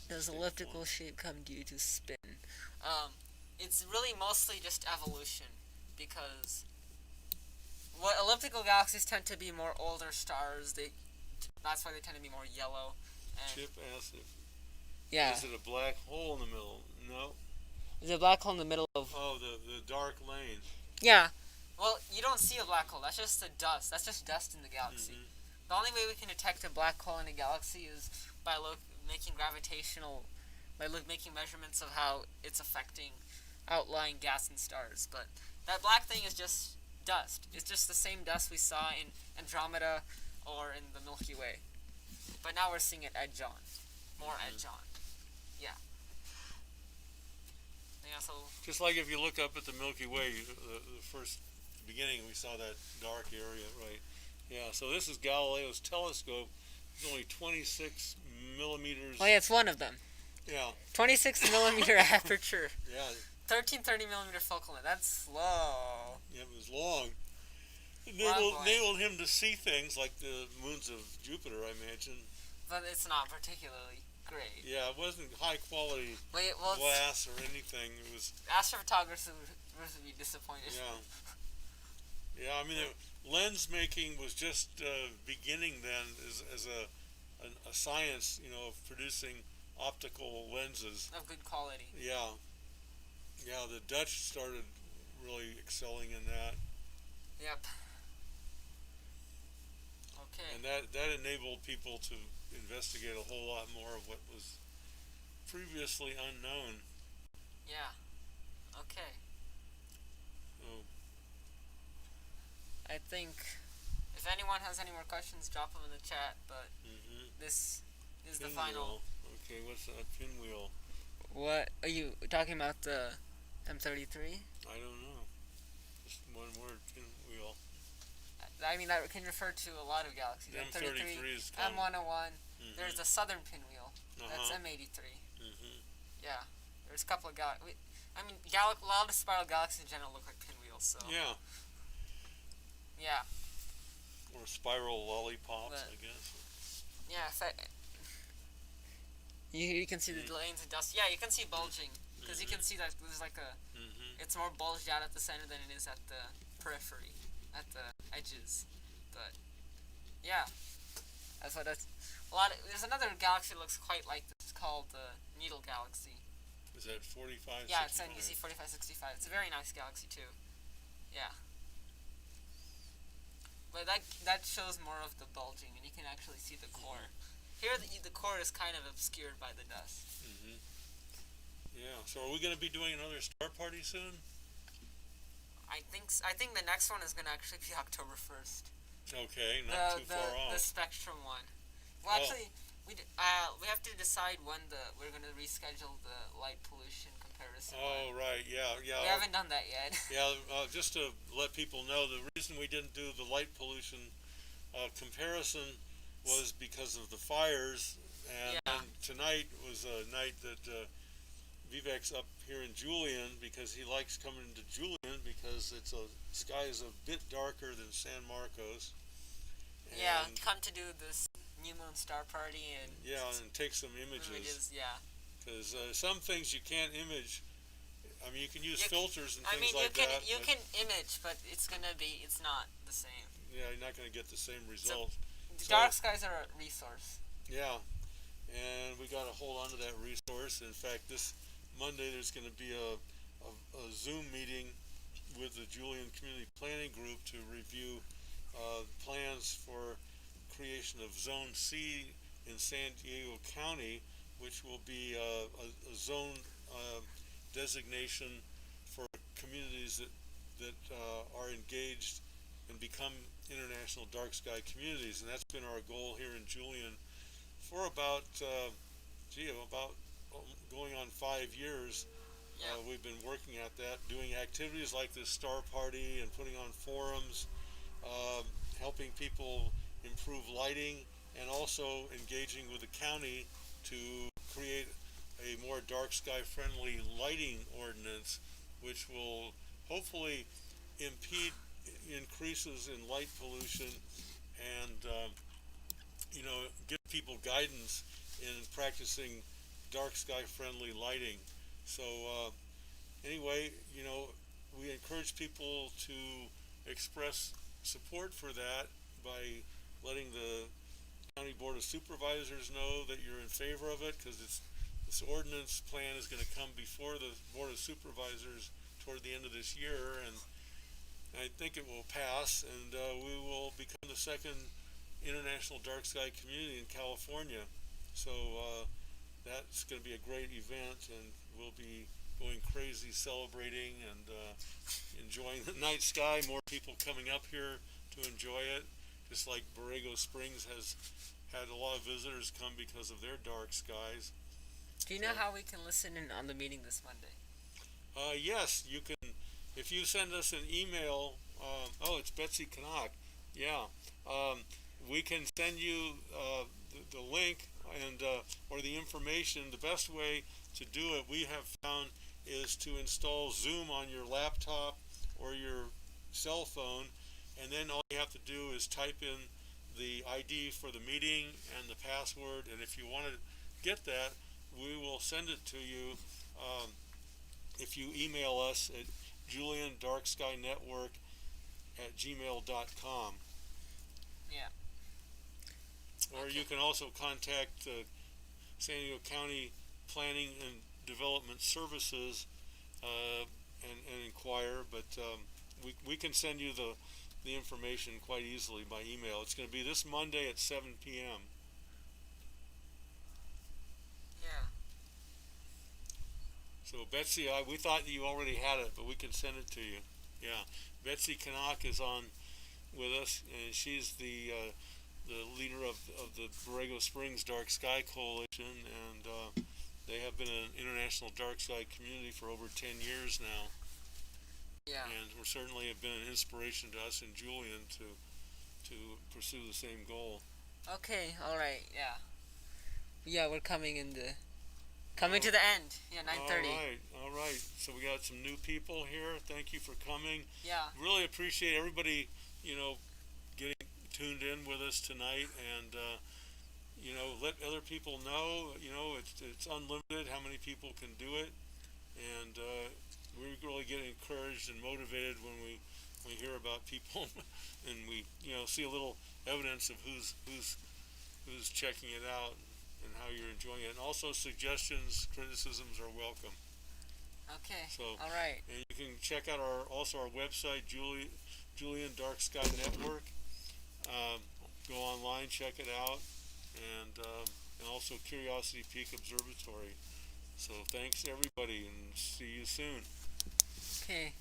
Does elliptical shape come due to spin? It's really mostly just evolution because what elliptical galaxies tend to be more older stars. That's why they tend to be more yellow. And Chip acid. Yeah. Is it a black hole in the middle? No. Is it a black hole in the middle of? Oh, the dark lane. Yeah. Well, you don't see a black hole. That's just the dust. That's just dust in the galaxy. Mm-hmm. The only way we can detect a black hole in a galaxy is by making measurements of how it's affecting outlying gas and stars. But that black thing is just dust. It's just the same dust we saw in Andromeda or in the Milky Way. But now we're seeing it edge on. More edge on. Yeah. Yeah, so just like if you look up at the Milky Way, the first beginning we saw that dark area, right? Yeah, so this is Galileo's telescope. It's only 26 millimeters. Oh yeah, it's one of them. Yeah. 26 millimeter aperture. Yeah. 1330 millimeter focal length. That's slow. Yeah, it was long. It Long enabled him to see things like the moons of Jupiter, I imagine. But it's not particularly great. Yeah, it wasn't high quality glass or anything. It was astrophotographers would be disappointed. Yeah. Yeah, I mean, lens making was just beginning then as a science, of producing optical lenses. Of good quality. Yeah. Yeah, the Dutch started really excelling in that. Yep. Okay. And that enabled people to investigate a whole lot more of what was previously unknown. Yeah. Okay. So, I think if anyone has any more questions, drop them in the chat. But this is the final. Okay, what's that pinwheel? What are you talking about? The M33? I don't know. Just one word, pinwheel. I mean, that can refer to a lot of galaxies. M33 is M101. There's the southern pinwheel. That's M83. Yeah. There's a couple of galaxies. I mean, a lot of spiral galaxies in general look like pinwheels. So. Yeah. Yeah. Or spiral lollipops, I guess. Yeah. You can see the lanes of dust. Yeah, you can see bulging. Because you can see that there's like a... It's more bulged out at the center than it is at the periphery. At the edges. But, yeah. That's what it's. A lot. There's another galaxy that looks quite like this. It's called the Needle Galaxy. Is that 45? Yeah, it's NGC 4565. It's a very nice galaxy too. Yeah. But that shows more of the bulging, and you can actually see the core. Here, the core is kind of obscured by the dust. Mm-hmm. Yeah. So, are we going to be doing another star party soon? I think the next one is going to actually be October 1st. Okay, not too far off. The Spectrum one. Well, actually, we have to decide when we're going to reschedule the light pollution comparison. Oh, right. Yeah. We haven't done that yet. Yeah. Just to let people know, the reason we didn't do the light pollution comparison was because of the fires, and tonight was a night that Vivek's up here in Julian because he likes coming to Julian because sky is a bit darker than San Marcos. And come to do this new moon star party and take some images. Because some things you can't image. I mean, you can use filters and things like that. You can image, but it's not the same. Yeah, you're not going to get the same result. Dark skies are a resource. Yeah, and we got to hold on to that resource. In fact, this Monday there's going to be a Zoom meeting with the Julian Community Planning Group to review plans for creation of Zone C in San Diego County, which will be a zone designation for communities that are engaged and become international dark sky communities, and that's been our goal here in Julian for about going on 5 years. We've been working at that, doing activities like this star party and putting on forums, helping people improve lighting, and also engaging with the county to create a more dark sky friendly lighting ordinance, which will hopefully impede increases in light pollution and give people guidance in practicing dark sky friendly lighting. So anyway, we encourage people to express support for that by letting the County Board of Supervisors know that you're in favor of it, because this ordinance plan is going to come before the Board of Supervisors toward the end of this year, and I think it will pass, and we will become the second international dark sky community in California. So that's going to be a great event, and we'll be going crazy celebrating and enjoying the night sky. More people coming up here to enjoy it, just like Borrego Springs has had a lot of visitors come because of their dark skies. Do you know how we can listen in on the meeting this Monday? Yes, you can. If you send us an email, it's Betsy Kanak. Yeah, we can send you the link and or the information. The best way to do it, we have found, is to install Zoom on your laptop or your cell phone, and then all you have to do is type in the ID for the meeting and the password. And if you want to get that, we will send it to you if you email us at juliandarkskynetwork@gmail.com. Yeah. Or you can also contact San Diego County Planning and Development Services and inquire, but we can send you the information quite easily by email. It's going to be this Monday at 7 p.m. Yeah. So Betsy, we thought you already had it, but we can send it to you. Yeah, Betsy Kanak is on with us, and she's the leader of the Borrego Springs Dark Sky Coalition, and they have been an international dark sky community for over 10 years now. Yeah. And we certainly have been an inspiration to us in Julian to pursue the same goal. Okay. All right. Yeah. Yeah, we're coming to the end. Yeah, 9:30. All right. So we got some new people here. Thank you for coming. Yeah. Really appreciate everybody, getting tuned in with us tonight, and let other people know. It's unlimited how many people can do it, and we really get encouraged and motivated when we hear about people and we see a little evidence of who's who's checking it out and how you're enjoying it. And also suggestions, criticisms are welcome. Okay. So, All right. and you can check out our website, Julian Dark Sky Network. Um, Go online, check it out, and also Curiosity Peak Observatory. So thanks everybody, and see you soon. Okay.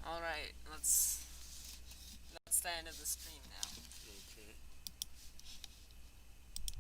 All right. That's the end of the stream now.